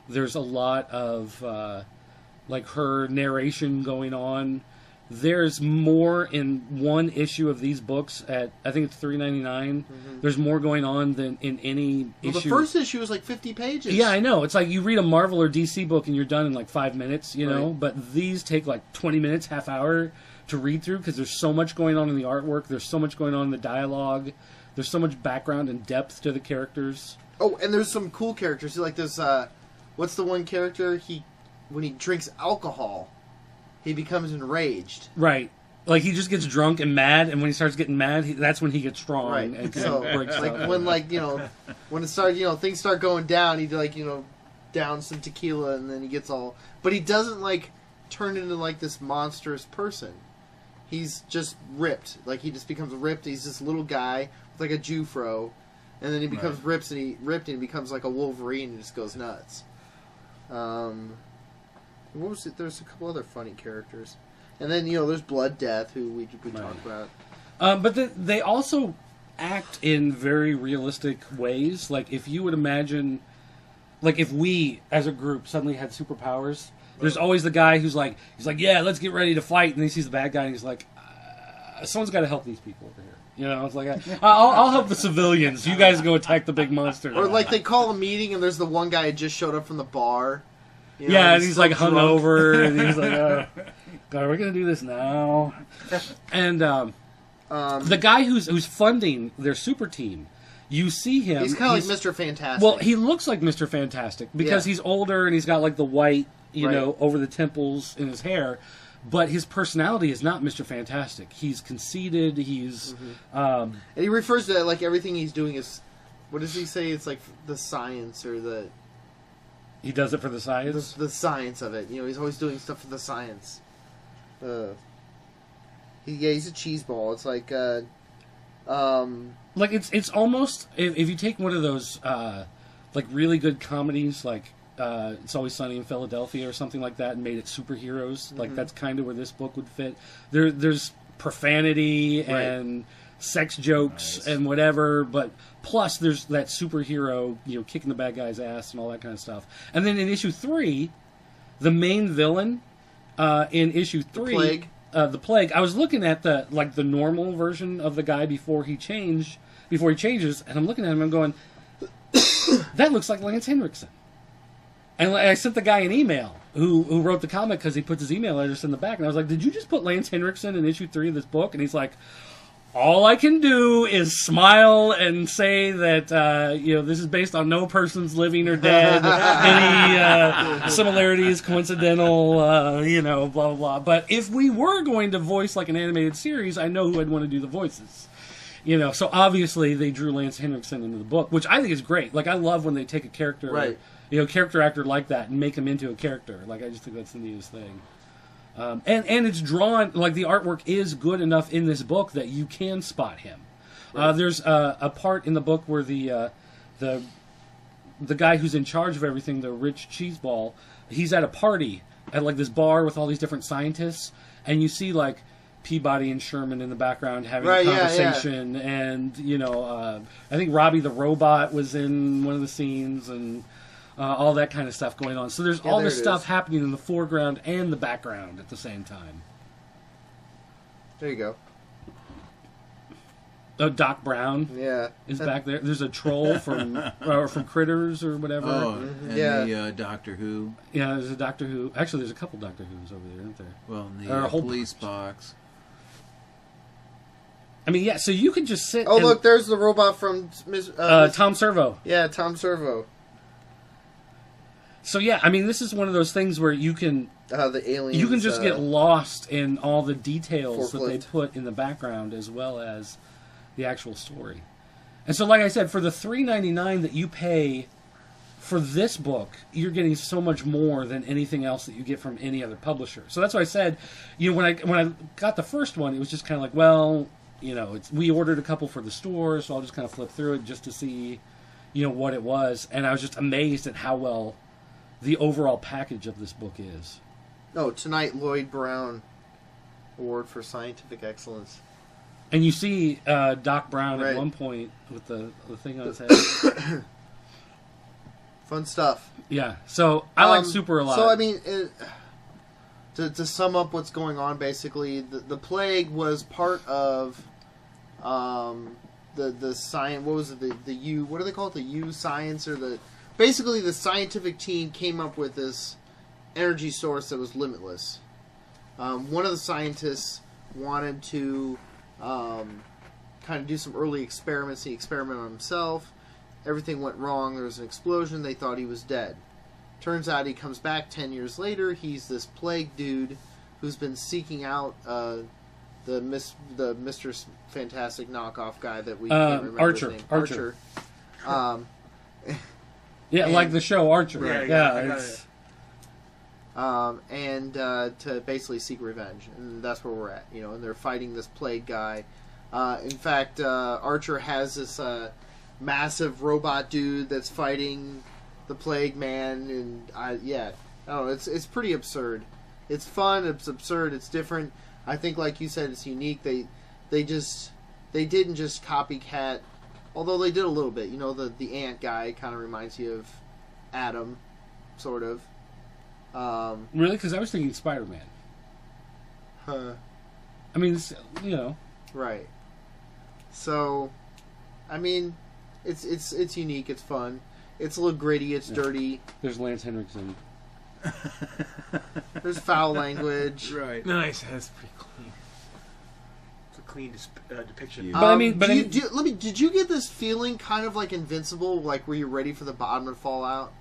S1: There's a lot of, her narration going on. There's more in one issue of these books at, I think it's $3.99. Mm-hmm. There's more going on than in any issue.
S2: The first issue was 50 pages.
S1: Yeah, I know. It's like you read a Marvel or DC book and you're done in 5 minutes, know? But these take 20 minutes, half hour to read through because there's so much going on in the artwork. There's so much going on in the dialogue. There's so much background and depth to the characters.
S2: Oh, and there's some cool characters. Like this, what's the one character? When he drinks alcohol, he becomes enraged.
S1: Right. Like, he just gets drunk and mad, and when he starts getting mad, that's when he gets strong.
S2: Right.
S1: And
S2: So,
S1: breaks
S2: like,
S1: out.
S2: when, when it starts, things start going down, he, downs some tequila, and then he gets all... But he doesn't, turn into, this monstrous person. He's just ripped. He just becomes ripped. He's this little guy with, a Jufro, and then he becomes ripped, and he becomes, a Wolverine, and just goes nuts. What was it? There's a couple other funny characters. And then, there's Blood Death, who we talked about.
S1: But they also act in very realistic ways. Like, if you would imagine... if we, as a group, suddenly had superpowers... There's always the guy who's he's like, yeah, let's get ready to fight. And then he sees the bad guy, and he's like, someone's got to help these people over here. It's like, I'll help the civilians. You guys go attack the big monster.
S2: Or, they call a meeting, and there's the one guy who just showed up from the bar.
S1: And he's hungover, and he's like, God, we're going to do this now. And the guy who's funding their super team, you see him.
S2: He's kind of like Mr. Fantastic.
S1: Well, he looks like Mr. Fantastic because he's older and he's got like the white, you know, over the temples in his hair. But his personality is not Mr. Fantastic. He's conceited. He's
S2: and he refers to like everything he's doing is, what does he say? It's like the science or the.
S1: He does it for the science.
S2: The science of it. You know, he's always doing stuff for the science. He's a cheeseball. It's like.
S1: Like it's almost if you take one of those like really good comedies like It's Always Sunny in Philadelphia or something like that and made it superheroes, like that's kind of where this book would fit. There's profanity and sex jokes and whatever, but plus there's that superhero, you know, kicking the bad guy's ass and all that kind of stuff. And then in issue 3, the main villain in issue 3, the Plague. I was looking at the normal version of the guy before he changes, and I'm looking at him and I'm going, that looks like Lance Henriksen. And I sent the guy an email who wrote the comic because he puts his email address in the back, and I was like, did you just put Lance Henriksen in issue 3 of this book? And he's like, all I can do is smile and say that you know, this is based on no persons living or dead. Any similarities coincidental, you know, blah blah blah. But if we were going to voice like an animated series, I know who I'd want to do the voices. You know, so obviously they drew Lance Henriksen into the book, which I think is great. Like, I love when they take a character, you know, character actor like that and make him into a character. Like, I just think that's the neatest thing. And it's drawn, like, the artwork is good enough in this book that you can spot him. There's a part in the book where the guy who's in charge of everything, the rich cheeseball, he's at a party at, like, this bar with all these different scientists, and you see, like, Peabody and Sherman in the background having a conversation, and, you know, I think Robbie the Robot was in one of the scenes, and all that kind of stuff going on. So there's all this stuff happening in the foreground and the background at the same time.
S2: There you go.
S1: Oh, Doc Brown is back there. There's a troll from Critters or whatever.
S5: Oh, and the Doctor Who.
S1: Yeah, there's a Doctor Who. Actually, there's a couple Doctor Who's over there, aren't there?
S5: Well, in the police box.
S1: I mean, yeah, so you could just sit
S2: look, there's the robot from
S1: Tom Servo.
S2: Yeah, Tom Servo.
S1: So, yeah, I mean, this is one of those things where you can...
S2: the aliens...
S1: You can just get lost in all the details that they put in the background as well as the actual story. And so, like I said, for the $3.99 that you pay for this book, you're getting so much more than anything else that you get from any other publisher. So that's why I said, you know, when I got the first one, it was just kind of like, well, you know, we ordered a couple for the store, so I'll just kind of flip through it just to see, you know, what it was. And I was just amazed at how well the overall package of this book is.
S2: Oh, tonight Lloyd Brown Award for Scientific Excellence.
S1: And you see Doc Brown at one point with the thing on his head.
S2: Fun stuff.
S1: Yeah, so I like Super a lot.
S2: So, I mean, to sum up what's going on, basically, the Plague was part of the science. What was it? The U. What do they call it? The U science or the. Basically, the scientific team came up with this energy source that was limitless. One of the scientists wanted to kind of do some early experiments. He experimented on himself. Everything went wrong. There was an explosion. They thought he was dead. Turns out he comes back 10 years later. He's this plague dude who's been seeking out the Mr. Fantastic knockoff guy that we can't remember his name. Archer.
S1: Yeah, like the show Archer.
S2: And to basically seek revenge, and that's where we're at. You know, and they're fighting this plague guy. In fact, Archer has this massive robot dude that's fighting the plague man, and I don't know, it's pretty absurd. It's fun. It's absurd. It's different. I think, like you said, it's unique. They didn't just copycat. Although they did a little bit. You know, the ant guy kind of reminds you of Adam, sort of.
S1: Really? Because I was thinking Spider-Man.
S2: Huh.
S1: I mean, you know.
S2: Right. So, I mean, it's unique. It's fun. It's a little gritty. It's dirty.
S1: There's Lance Henriksen.
S2: There's foul language.
S5: Right.
S4: Nice. That's pretty clean.
S5: clean depiction.
S1: But I mean,
S2: did you get this feeling kind of like Invincible, like were you ready for the bottom to fall out?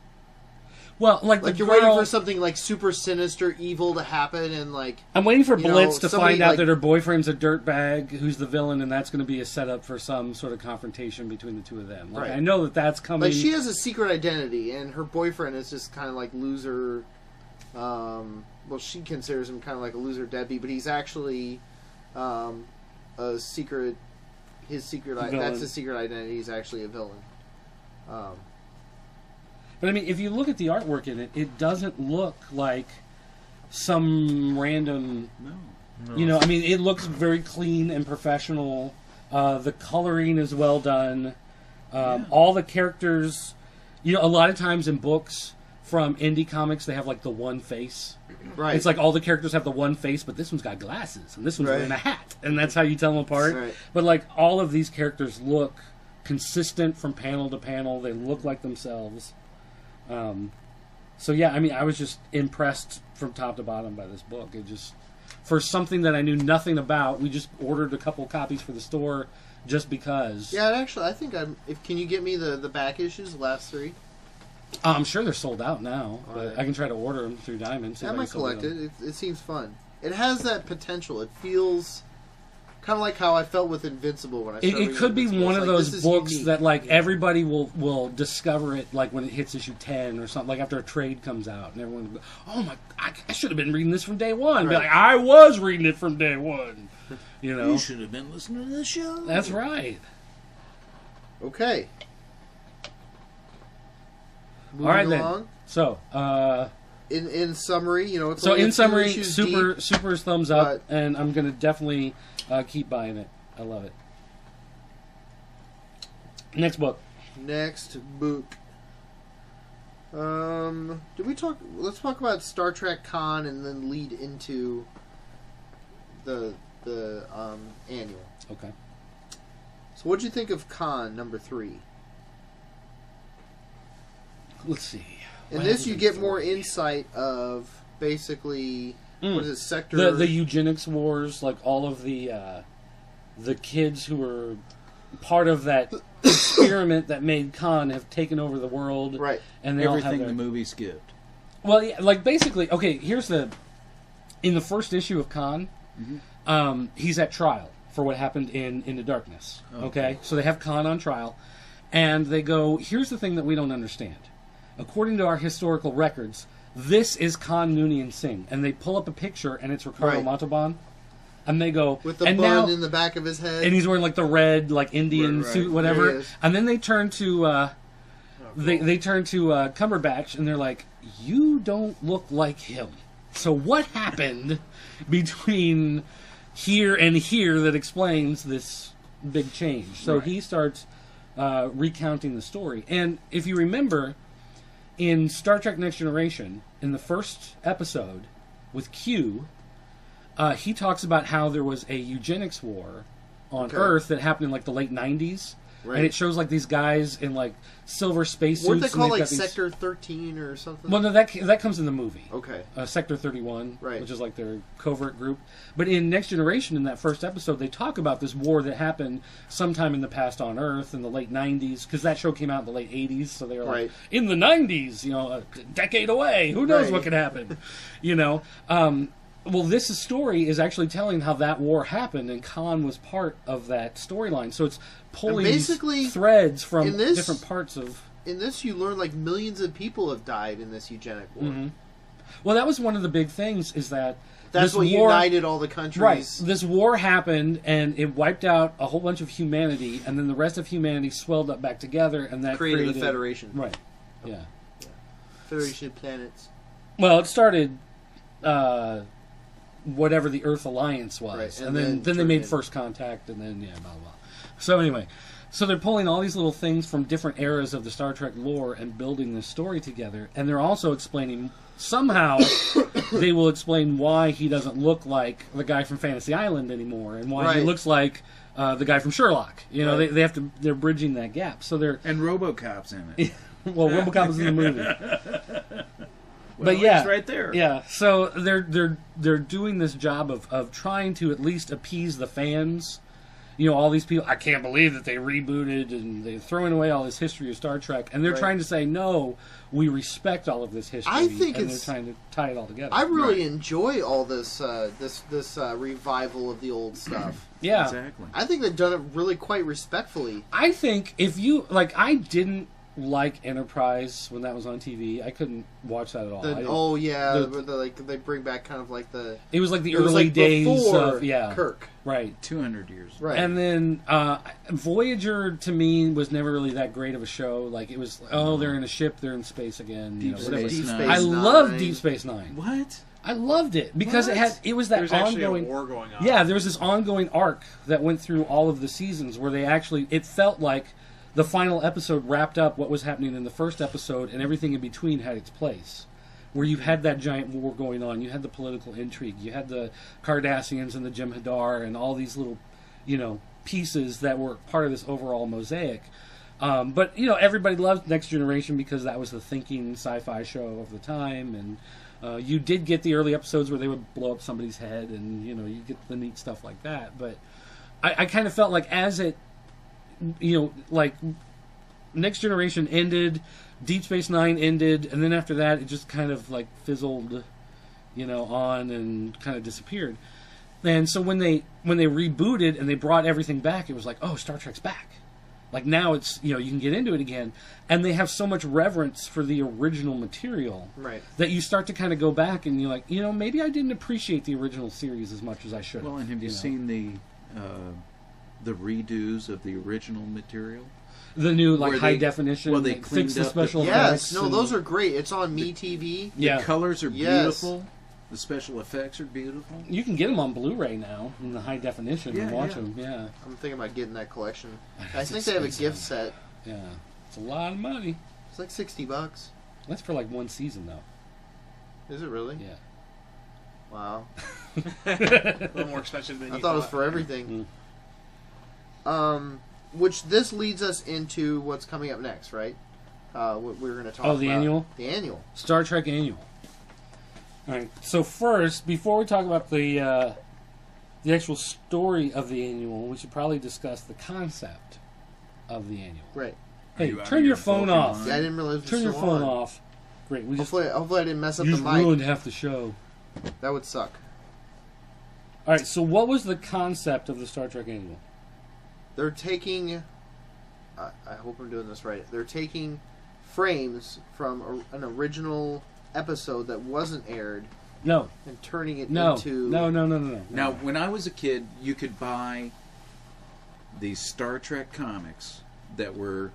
S1: Well, like
S2: you're
S1: girl,
S2: waiting for something like super sinister, evil to happen, and like
S1: I'm waiting for Blitz to
S2: somebody,
S1: find out
S2: like,
S1: that her boyfriend's a dirtbag who's the villain, and that's going to be a setup for some sort of confrontation between the two of them. Like,
S2: Right.
S1: I know that that's coming.
S2: Like she has a secret identity, and her boyfriend is just kind of like loser. Well, she considers him kind of like a loser deadbeat, but he's actually a secret. That's his secret identity. He's actually a villain.
S1: But I mean, if you look at the artwork in it, it doesn't look like some random.
S5: No.
S1: You know, I mean, it looks very clean and professional. The coloring is well done. All the characters, you know, a lot of times in books from indie comics, they have like the one face.
S2: Right.
S1: It's like all the characters have the one face, but this one's got glasses, and this one's wearing a hat, and that's how you tell them apart.
S2: Right.
S1: But like all of these characters look consistent from panel to panel. They look like themselves. So yeah, I mean, I was just impressed from top to bottom by this book. It just, for something that I knew nothing about, we just ordered a couple copies for the store just because.
S2: Yeah, actually, I think can you get me the back issues, the last 3?
S1: I'm sure they're sold out now, but
S2: right.
S1: I can try to order them through Diamond.
S2: I might collect it. It seems fun. It has that potential. It feels kind of like how I felt with Invincible when I started
S1: It could be
S2: Invincible.
S1: one
S2: It's
S1: of
S2: like,
S1: those
S2: this is
S1: books
S2: unique.
S1: that like everybody will discover it like when it hits issue 10 or something, like after a trade comes out, and everyone will go, oh my, I should have been reading this from day one. Be
S2: Right.
S1: like, I was reading it from day one. You know,
S5: You should have been listening to the show.
S1: that's right.
S2: Okay. Moving
S1: All right
S2: along.
S1: then. So,
S2: In summary, you know, it's
S1: so
S2: only a
S1: in
S2: few
S1: summary,
S2: issues
S1: super
S2: deep.
S1: super's thumbs up,
S2: but-
S1: and I'm gonna definitely keep buying it. I love it. Next book.
S2: Next book. Did we talk? Let's talk about Star Trek Con and then lead into the annual.
S1: Okay.
S2: So, what'd you think of Con number 3?
S1: Let's see.
S2: In
S1: What
S2: this,
S1: happens
S2: you
S1: in
S2: get
S1: 4?
S2: more insight of basically what is it, sector
S1: The eugenics wars, like all of the kids who were part of that experiment that made Khan have taken over the world,
S2: right?
S1: And they all
S5: Everything
S1: have
S5: the
S1: their,
S5: movie skipped.
S1: well, yeah, like basically, okay. Here's in the first issue of Khan, he's at trial for what happened in Into Darkness. Okay, so they have Khan on trial, and they go, here's the thing that we don't understand. According to our historical records, this is Khan Noonien Singh. And they pull up a picture, and it's Ricardo
S2: Right.
S1: Montalban. And they go...
S2: With the
S1: and
S2: bun
S1: now,
S2: in the back of his head.
S1: and he's wearing, like, the red, like, Indian
S5: Right.
S1: suit,
S2: There he
S1: whatever.
S2: is.
S1: And then they turn to... They turn to Cumberbatch, and they're like, you don't look like him. So what happened between here and here that explains this big change? So
S5: Right.
S1: he starts recounting the story. And if you remember, in Star Trek Next Generation, in the first episode with Q, he talks about how there was a eugenics war on
S2: Okay.
S1: Earth that happened in like the late 90s.
S2: Right.
S1: And it shows like these guys in like silver spacesuits.
S2: Weren't they
S1: and
S2: called
S1: they've
S2: like
S1: got these-
S2: Sector 13 or something?
S1: Well, no, that comes in the movie.
S2: Okay.
S1: Sector 31,
S2: Right.
S1: which is like their covert group. But in Next Generation, in that first episode, they talk about this war that happened sometime in the past on Earth in the late 90s, because that show came out in the late 80s, so they were like,
S2: Right.
S1: in the 90s, you know, a decade away, who knows
S2: Right.
S1: what could happen, you know. Well, this story is actually telling how that war happened, and Khan was part of that storyline. So it's pulling
S2: basically,
S1: threads from
S2: in this-
S1: different parts of...
S2: In this, you learn like millions of people have died in this eugenic war.
S1: Mm-hmm. Well, that was one of the big things, is that
S2: That's
S1: this
S2: what
S1: war,
S2: united all the countries.
S1: right? This war happened, and it wiped out a whole bunch of humanity, and then the rest of humanity swelled up back together, and that
S2: Created the Federation.
S1: Right. Yeah.
S2: Federation of Planets.
S1: Well, it started whatever the Earth Alliance was,
S2: Right,
S1: and
S2: and
S1: then
S2: then
S1: they
S2: turned
S1: made
S2: in-
S1: First Contact, and then blah blah. So anyway, so they're pulling all these little things from different eras of the Star Trek lore and building this story together, and they're also explaining somehow they will explain why he doesn't look like the guy from Fantasy Island anymore, and why he
S2: Right.
S1: looks like the guy from Sherlock. You know,
S2: Right.
S1: they have to, they're bridging that gap. So they're
S5: And RoboCop's in it.
S1: well, RoboCop is in the movie. But yeah,
S5: it's right there.
S1: Yeah, so they're doing this job of trying to at least appease the fans. You know, all these people, I can't believe that they rebooted and they're throwing away all this history of Star Trek, and they're trying to say, no, we respect all of this history.
S2: I think
S1: and they're trying to tie it all together.
S2: I really enjoy all this this revival of the old stuff.
S1: Yeah,
S5: Exactly.
S2: I think they've done it really quite respectfully.
S1: I think if you like, I didn't like Enterprise when that was on TV. I couldn't watch that at all.
S2: They bring back kind of like the.
S1: It was like the
S2: It was
S1: early
S2: like
S1: days
S2: before
S1: of
S2: Kirk.
S1: right.
S5: 200 years.
S2: Right.
S1: And then Voyager to me was never really that great of a show. Like it was, they're in a ship, they're in space again.
S5: Deep
S1: whatever.
S5: Space Nine.
S1: I loved Deep Space Nine.
S5: What?
S1: I loved it because it was that
S4: There's actually
S1: ongoing
S4: a war going on.
S1: Yeah, there was this ongoing arc that went through all of the seasons where it felt like the final episode wrapped up what was happening in the first episode, and everything in between had its place. Where you had that giant war going on, you had the political intrigue, you had the Cardassians and the Jem'Hadar and all these little, pieces that were part of this overall mosaic. But everybody loved Next Generation because that was the thinking sci-fi show of the time, and you did get the early episodes where they would blow up somebody's head, and you get the neat stuff like that. But I kind of felt like as it, like Next Generation ended, Deep Space Nine ended, and then after that it just kind of like fizzled, on and kind of disappeared. And so when they rebooted and they brought everything back, it was like, oh, Star Trek's back. Like now it's, you can get into it again. And they have so much reverence for the original material that you start to kind of go back and you're like, maybe I didn't appreciate the original series as much as I should have.
S5: Well, and have you seen the redos of the original material?
S1: The new,
S5: Where
S1: high
S5: they-
S1: definition,
S5: well, they
S1: fix
S5: cleaned
S1: the
S5: up
S1: special
S2: Yes,
S1: effects.
S2: no, those are great. It's on MeTV.
S1: Yeah.
S5: The colors are
S2: Yes.
S5: beautiful. The special effects are beautiful.
S1: You can get them on Blu-ray now in the high definition and
S5: Yeah,
S1: watch
S5: yeah.
S1: them. Yeah,
S2: I'm thinking about getting that collection. I
S1: That's
S2: think they have a
S1: expensive.
S2: gift set.
S1: yeah. It's a lot of money.
S2: It's like $60.
S1: That's for like one season though.
S2: Is it really?
S1: Yeah.
S2: Wow.
S4: A little more expensive than
S2: I
S4: you
S2: thought it was for everything. Which this leads us into what's coming up next, right? What we're going to talk about.
S1: Oh, the annual?
S2: The annual.
S1: Star Trek Annual. All right. So first, before we talk about the actual story of the annual, we should probably discuss the concept of the annual.
S2: Right.
S1: Hey,
S5: you out
S1: turn
S5: of
S1: your
S5: your
S1: phone
S5: Pokemon?
S1: off.
S2: Yeah, I didn't realize it was
S1: Turn your
S2: still
S1: phone
S2: on.
S1: off. Great. We just
S2: Hopefully I didn't mess up
S1: you
S2: the
S1: just
S2: mic.
S1: ruined half the show.
S2: That would suck.
S1: All right. So what was the concept of the Star Trek Annual?
S2: They're taking... I hope I'm doing this right. They're taking frames from an original episode that wasn't aired
S1: No.
S2: and turning it
S1: No.
S2: into...
S1: No.
S5: Now, when I was a kid, you could buy these Star Trek comics that were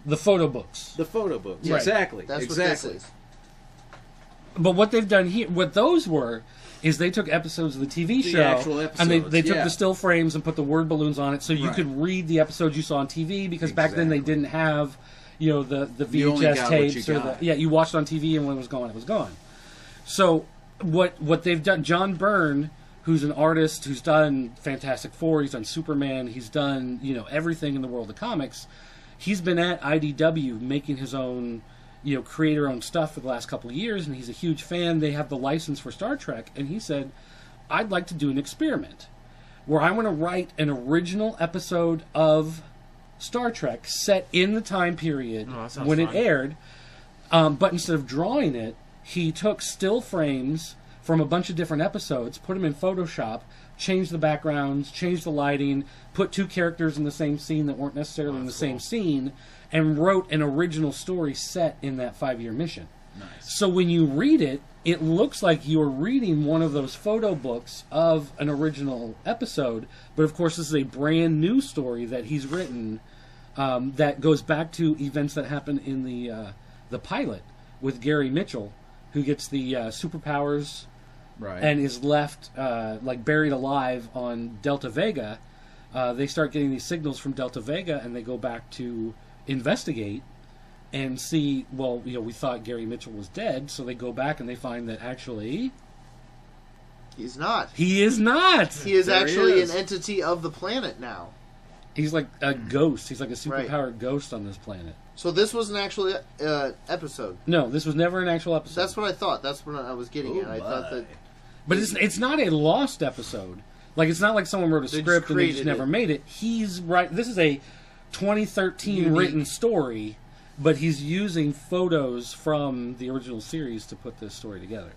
S1: The photo books.
S5: the photo books.
S1: Right.
S5: Exactly.
S2: That's
S5: exactly.
S2: what this is.
S1: But what they've done here, what those were, is they took episodes of the TV
S5: The
S1: show
S5: actual
S1: and they
S5: episodes,
S1: took
S5: yeah.
S1: the still frames and put the word balloons on it, so you
S5: Right.
S1: could read the episodes you saw on TV. Because back then they
S5: Exactly.
S1: didn't have, the
S5: You only
S1: VHS
S5: got what you
S1: tapes or
S5: got.
S1: you watched on TV and when it was gone, it was gone. So what they've done, John Byrne, who's an artist who's done Fantastic Four, he's done Superman, he's done everything in the world of comics. He's been at IDW making his own, creator-owned stuff for the last couple of years, and he's a huge fan. They have the license for Star Trek, and he said, I'd like to do an experiment where I want to write an original episode of Star Trek set in the time period
S4: Oh, that sounds
S1: when
S4: fun.
S1: it aired, but instead of drawing it, he took still frames from a bunch of different episodes, put them in Photoshop, changed the backgrounds, changed the lighting, put two characters in the same scene that weren't necessarily in the same scene, and wrote an original story set in that 5-year mission.
S5: Nice.
S1: So when you read it, it looks like you're reading one of those photo books of an original episode, but of course this is a brand new story that he's written that goes back to events that happened in the pilot with Gary Mitchell, who gets the superpowers
S5: Right.
S1: and is left buried alive on Delta Vega. They start getting these signals from Delta Vega, and they go back to investigate and see, we thought Gary Mitchell was dead, so they go back and they find that actually
S2: He's not.
S1: he is not.
S2: He is
S5: There he
S2: actually
S5: is.
S2: an entity of the planet now.
S1: He's like a ghost. He's like a
S2: Right.
S1: superpowered ghost on this planet.
S2: So this was an actual episode.
S1: No, this was never an actual episode.
S2: That's what I thought. That's what I was getting
S5: Oh
S2: at. I thought that
S1: But it's not a lost episode. Like, it's not like someone wrote a
S2: They just
S1: script and they just
S2: created
S1: never
S2: it.
S1: made it. He's right. This is a 2013
S2: Unique.
S1: written story, but he's using photos from the original series to put this story together.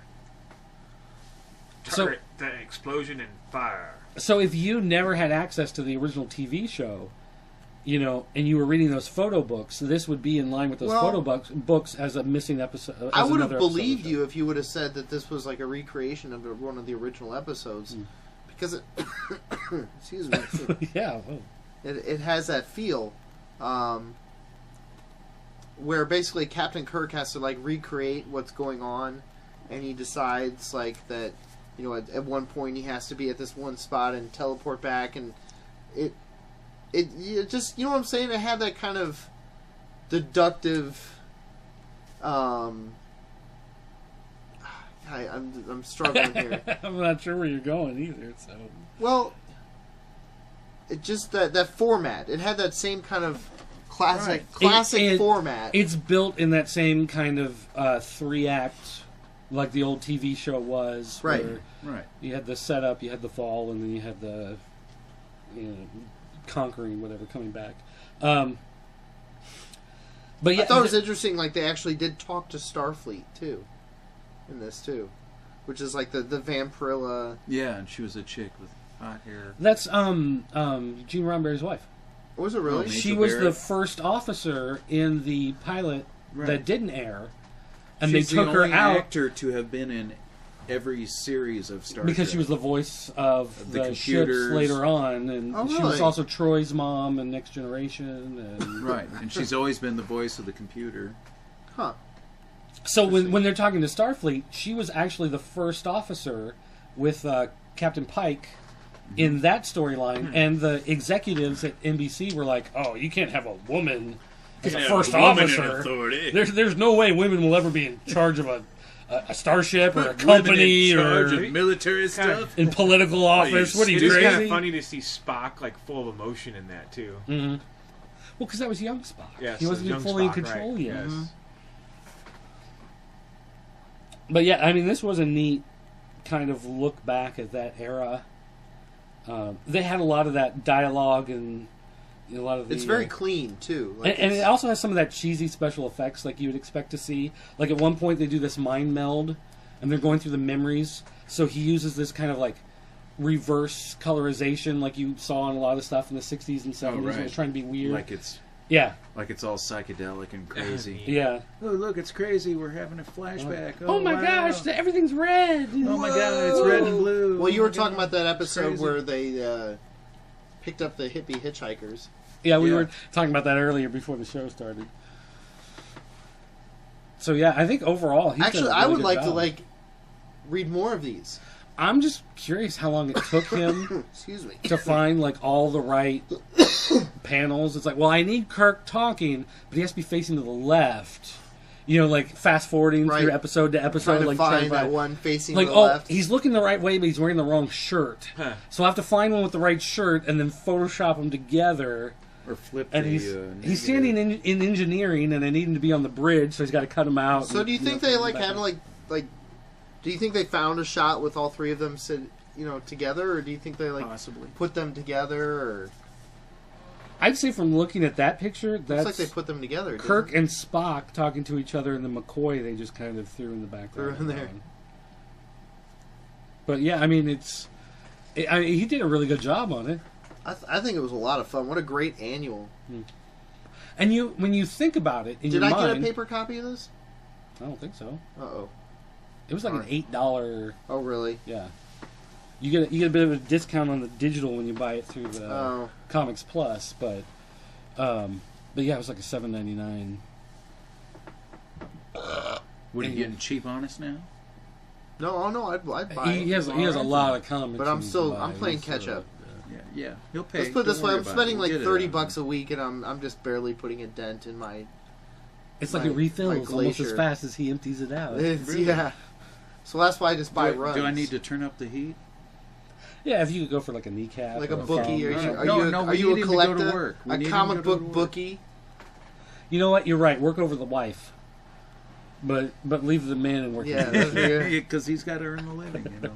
S1: So,
S6: Turret, the explosion and fire.
S1: so if you never had access to the original TV show, you know, and you were reading those photo books, this would be in line with those
S2: Well,
S1: photo books as a missing episode. As
S2: I would have
S1: another episode of the
S2: believed
S1: show.
S2: you if you would have said that this was like a recreation of one of the original episodes, because it, excuse me,
S1: Yeah. Oh.
S2: it has that feel, where basically Captain Kirk has to like recreate what's going on, and he decides like that, you know, at one point he has to be at this one spot and teleport back, and it just, you know what I'm saying? It had that kind of deductive. I'm struggling here.
S1: I'm not sure where you're going either. So
S2: Well, it just that format. It had that same kind of classic
S1: It-
S2: format.
S1: it's built in that same kind of 3-act, like the old TV show was.
S2: Right.
S1: Where
S5: Right.
S1: you had the setup, you had the fall, and then you had the, you know, conquering, whatever, coming back. But yeah,
S2: I thought it was interesting. Like they actually did talk to Starfleet too, in this too, which is like the Vampirilla.
S5: Yeah, and she was a chick with hot hair.
S1: that's Gene Roddenberry's wife.
S2: Was it really?
S5: Oh,
S1: She
S5: Angel
S1: was
S5: Barrett.
S1: the first officer in the pilot
S5: Right.
S1: that didn't air, and
S5: She's
S1: they took
S5: the
S1: her
S5: only
S1: out
S5: actor to have been in every series of Star
S1: because
S5: Trek.
S1: she was the voice of
S5: The
S1: the ships
S5: computers.
S1: later on, and
S2: Oh,
S1: she was
S2: really?
S1: also Troy's mom in Next Generation. And
S5: right, and she's always been the voice of the computer.
S2: Huh.
S1: so when they're talking to Starfleet, she was actually the first officer with Captain Pike in that storyline, and the executives at NBC were like, "Oh, you can't have a woman as a first officer. There's no way women will ever be in charge of a starship or a company or
S5: military stuff.
S1: in political office. What are you,
S6: It is kind
S1: crazy?"
S6: of funny to see Spock like full of emotion in that too.
S1: Mm-hmm. Well, because that was young Spock.
S6: Yes,
S1: he wasn't
S6: young
S1: fully in
S6: Spock,
S1: control
S6: right.
S1: yet.
S6: Yes.
S1: But yeah, I mean, this was a neat kind of look back at that era. They had a lot of that dialogue and a lot of the.
S2: It's very clean too. Like
S1: and it
S2: it's-
S1: also has some of that cheesy special effects like you would expect to see. Like at one point they do this mind meld, and they're going through the memories. So he uses this kind of like reverse colorization, like you saw in a lot of stuff in the '60s and '70s.
S5: Oh, right.
S1: It was trying to be weird.
S5: Like it's
S1: yeah,
S5: all psychedelic and crazy.
S1: yeah.
S5: Oh, look, it's crazy. We're having a flashback.
S1: Oh, my
S5: wow.
S1: gosh, everything's red.
S5: Oh my god, it's red and blue.
S2: Well, you
S5: Oh
S2: were
S5: my
S2: talking
S5: God.
S2: about that episode
S5: crazy.
S2: where they picked up the hippie hitchhikers.
S1: Yeah, we
S5: Yeah.
S1: were talking about that earlier before the show started. So yeah, I think overall, he's
S2: Actually,
S1: done a
S2: I
S1: really
S2: would
S1: good
S2: like to
S1: job.
S2: like read more of these.
S1: I'm just curious how long it took him
S2: Excuse me.
S1: to find like all the right panels. It's like, well, I need Kirk talking, but he has to be facing to the left. You know, like fast forwarding
S2: Right.
S1: through episode to episode,
S2: Trying to
S1: like
S2: find that one facing
S1: like,
S2: to the left.
S1: he's looking the right way, but he's wearing the wrong shirt.
S6: Huh.
S1: So I have to find one with the right shirt and then Photoshop them together.
S5: Or flip
S1: And
S5: the,
S1: he's
S5: negative.
S1: standing in engineering, and I need him to be on the bridge, so he's got to cut him out.
S2: So
S1: and,
S2: do you think
S1: know,
S2: they like
S1: back
S2: had
S1: up.
S2: like do you think they found a shot with all three of them together, or do you think they like
S5: Possibly.
S2: put them together, or
S1: I'd say from looking at that picture,
S2: looks
S1: that's
S2: like they put them together? doesn't
S1: Kirk
S2: it?
S1: and Spock talking to each other, and the McCoy they just kind of threw in the background.
S2: Threw in there.
S1: But yeah, I mean, he did a really good job on it.
S2: I think it was a lot of fun. What a great annual!
S1: And when you think about it, in
S2: Did
S1: your
S2: I
S1: mind,
S2: get a paper copy of this?
S1: I don't think so.
S2: Uh-oh.
S1: It was like an
S2: Alright.
S1: $8.
S2: Oh, really?
S1: Yeah. You get a bit of a discount on the digital when you buy it through the
S2: Oh.
S1: Comics Plus, but yeah, it was like a $7.99.
S5: What are you getting cheap on us now?
S2: No, oh no, I'd buy it.
S1: He has a lot of comics,
S2: But I'm
S1: he
S2: still-
S1: can
S2: I'm
S1: buy.
S2: playing
S1: He's,
S2: catch up.
S5: Yeah. He'll pay.
S2: Let's put it this
S5: Don't
S2: way:
S5: worry
S2: I'm
S5: about
S2: spending
S5: it.
S2: like
S5: We'll get it
S2: $30
S5: out.
S2: a week, and I'm just barely putting a dent in my.
S1: It's like
S2: my-
S1: it refills
S2: my
S1: almost as
S2: glacier.
S1: fast as he empties it out.
S2: It's,
S5: Really?
S2: Yeah. So that's why I just buy runs.
S5: Do I need to turn up the heat?
S1: Yeah, if you could go for like a kneecap.
S2: Like
S1: or
S2: a bookie.
S1: thumb.
S2: Are you a
S5: to go to
S2: collector?
S5: work. We
S2: A
S5: need him
S2: comic
S5: to go to
S2: book
S5: work.
S2: bookie?
S1: You know what? You're right. Work over the wife. But leave the man and work.
S2: Yeah, that's weird.
S5: Because he's got to earn a living, you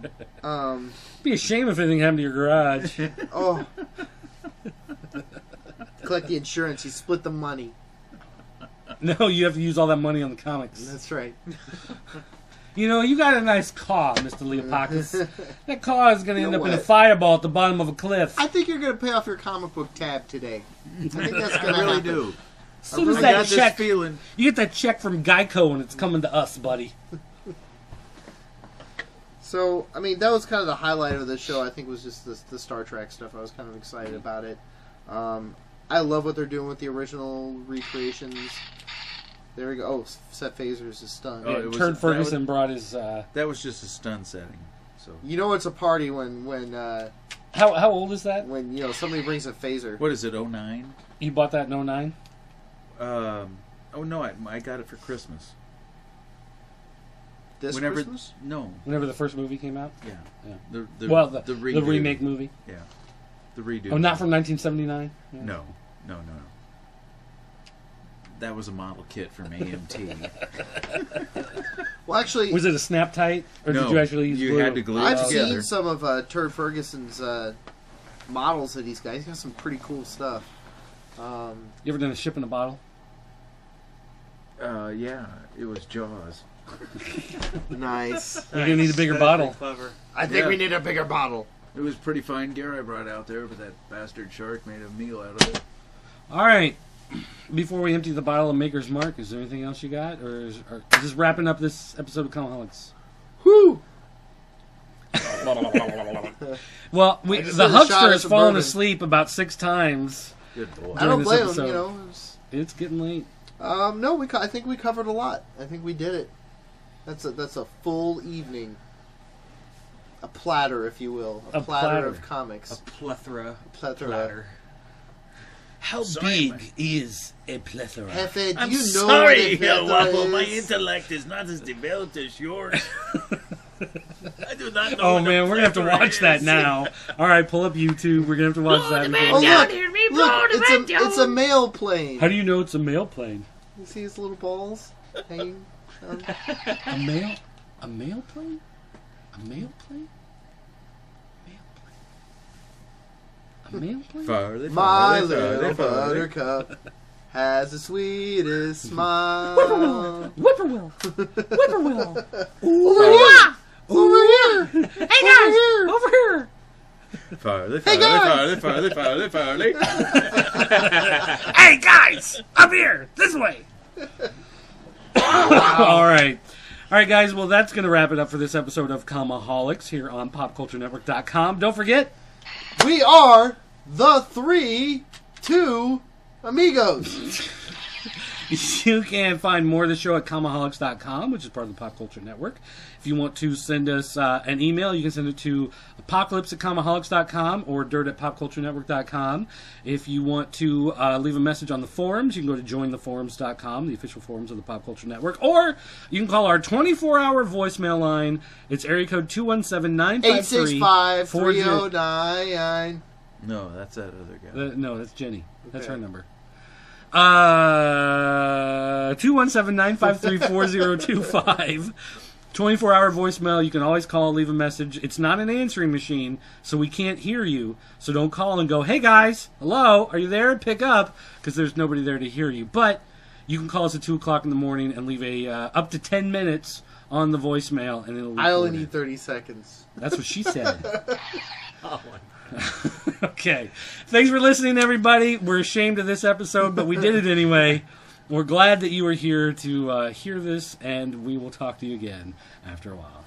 S5: know.
S1: Be a shame if anything happened to your garage.
S2: Oh. Collect the insurance. You split the money.
S1: No, you have to use all that money on the comics.
S2: That's right.
S1: You know, you got a nice car, Mr. Leopakis. That car is going to
S2: You
S1: end
S2: know
S1: up in a
S2: what?
S1: fireball at the bottom of a cliff.
S2: I think you're going to pay off your comic book tab today. I think that's going
S5: I
S2: to
S5: really
S2: happen.
S5: do.
S1: As soon as
S5: I
S1: that
S5: got
S1: check,
S5: this feeling.
S1: you get that check from Geico and it's coming to us, buddy.
S2: So, I mean, that was kind of the highlight of the show. I think was just the Star Trek stuff. I was kind of excited about it. I love what they're doing with the original recreations. There we go. Oh, Seth Phasers is stunned.
S5: Oh, it was-
S1: Turd
S5: that
S1: Ferguson
S5: was-
S1: brought his...
S5: That was just a stun setting. So
S2: You know it's a party when
S1: How old is that?
S2: you know somebody brings a phaser.
S5: what is it? 09?
S1: You bought that in 09?
S5: Oh no, I got it for Christmas.
S2: This
S5: Whenever
S2: Christmas?
S5: no,
S1: Whenever the first movie came out?
S5: yeah,
S1: Yeah.
S5: the
S1: The
S5: redo.
S1: remake movie.
S5: Yeah, the redo.
S1: Oh, not from 1979? Yeah.
S5: No. That was a model kit from AMT.
S2: Well, actually,
S1: Was it a snap tight? Or
S5: No,
S1: did you actually use
S5: you
S1: glue?
S5: had to glue it
S2: I've
S5: together.
S2: seen some of Turd Ferguson's models that he's got. He's got some pretty cool stuff.
S1: You ever done a ship in a bottle?
S5: Yeah, it was Jaws.
S2: Nice.
S1: You're going to need a bigger
S4: That's
S1: bottle.
S4: pretty clever.
S2: I think
S5: Yeah.
S2: we need a bigger bottle.
S5: It was pretty fine gear I brought out there, but that bastard shark made a meal out of it.
S1: All right. Before we empty the bottle of Maker's Mark, is there anything else you got? Or is this wrapping up this episode of Comiholics?
S2: Whoo!
S1: Well,
S2: I just
S1: the
S2: did a shot
S1: huckster
S2: at
S1: has
S2: some
S1: fallen
S2: bourbon.
S1: asleep about 6 times.
S5: Good boy.
S2: I don't
S1: this
S2: blame him.
S1: episode.
S2: You know. It was,
S1: It's getting late.
S2: no, I think we covered a lot. I think we did it. That's a full evening. A platter, if you will. A platter
S1: platter.
S2: of comics.
S4: A plethora.
S2: Plethora.
S4: Platter.
S1: How
S5: Sorry,
S1: big is a plethora?
S2: Hefe, do
S3: I'm
S2: you know
S3: sorry,
S2: what a plethora
S3: Waffle. My
S2: is?
S3: intellect is not as developed as yours. I do not know.
S1: Oh
S3: what a
S1: man, we're gonna have to
S3: plethora
S1: watch that
S3: is.
S1: now. All right, pull up YouTube. We're gonna have to watch that.
S2: Oh,
S1: before-
S2: look! Look, it's a male plane.
S1: How do you know it's a male plane?
S2: You see his little balls hanging?
S1: A male? A male plane? A male plane? A male plane?
S5: Farley,
S2: My
S5: farley,
S2: little
S5: farley, farley.
S2: buttercup has the sweetest smile.
S1: Whippoorwill! Whippoorwill!
S2: Over here! Over here!
S1: Hey guys! Over here!
S5: Farley,
S2: Hey,
S5: farley,
S2: guys!
S5: farley, farley, farley, farley.
S1: Hey guys! Up here! This way! All right. All right, guys. Well, that's going to wrap it up for this episode of Comiholics here on PopCultureNetwork.com. Don't forget,
S2: We are the 3-2 amigos.
S1: you can find more of the show at Comiholics.com, which is part of the Pop Culture Network. If you want to send us an email, you can send it to apocalypse@comiholics.com or dirt@popculturenetwork.com. If you want to leave a message on the forums, you can go to jointheforums.com, the official forums of the Pop Culture Network, or you can call our 24-hour voicemail line. It's area code 217-953.
S2: 865-3099.
S5: No, that's that other guy.
S1: No, that's Jenny. That's
S2: Okay.
S1: her number. 217-953-4025. 24-hour voicemail. You can always call, leave a message. It's not an answering machine, so we can't hear you. So don't call and go, hey guys, hello, are you there? Pick up, because there's nobody there to hear you. But you can call us at 2 o'clock in the morning and leave a up to 10 minutes on the voicemail, and it'll
S2: I only
S1: record
S2: need
S1: it.
S2: 30 seconds.
S1: That's what she said.
S4: Oh, my.
S1: Okay. Thanks for listening, everybody. We're ashamed of this episode, but we did it anyway. We're glad that you were here to hear this, and we will talk to you again after a while.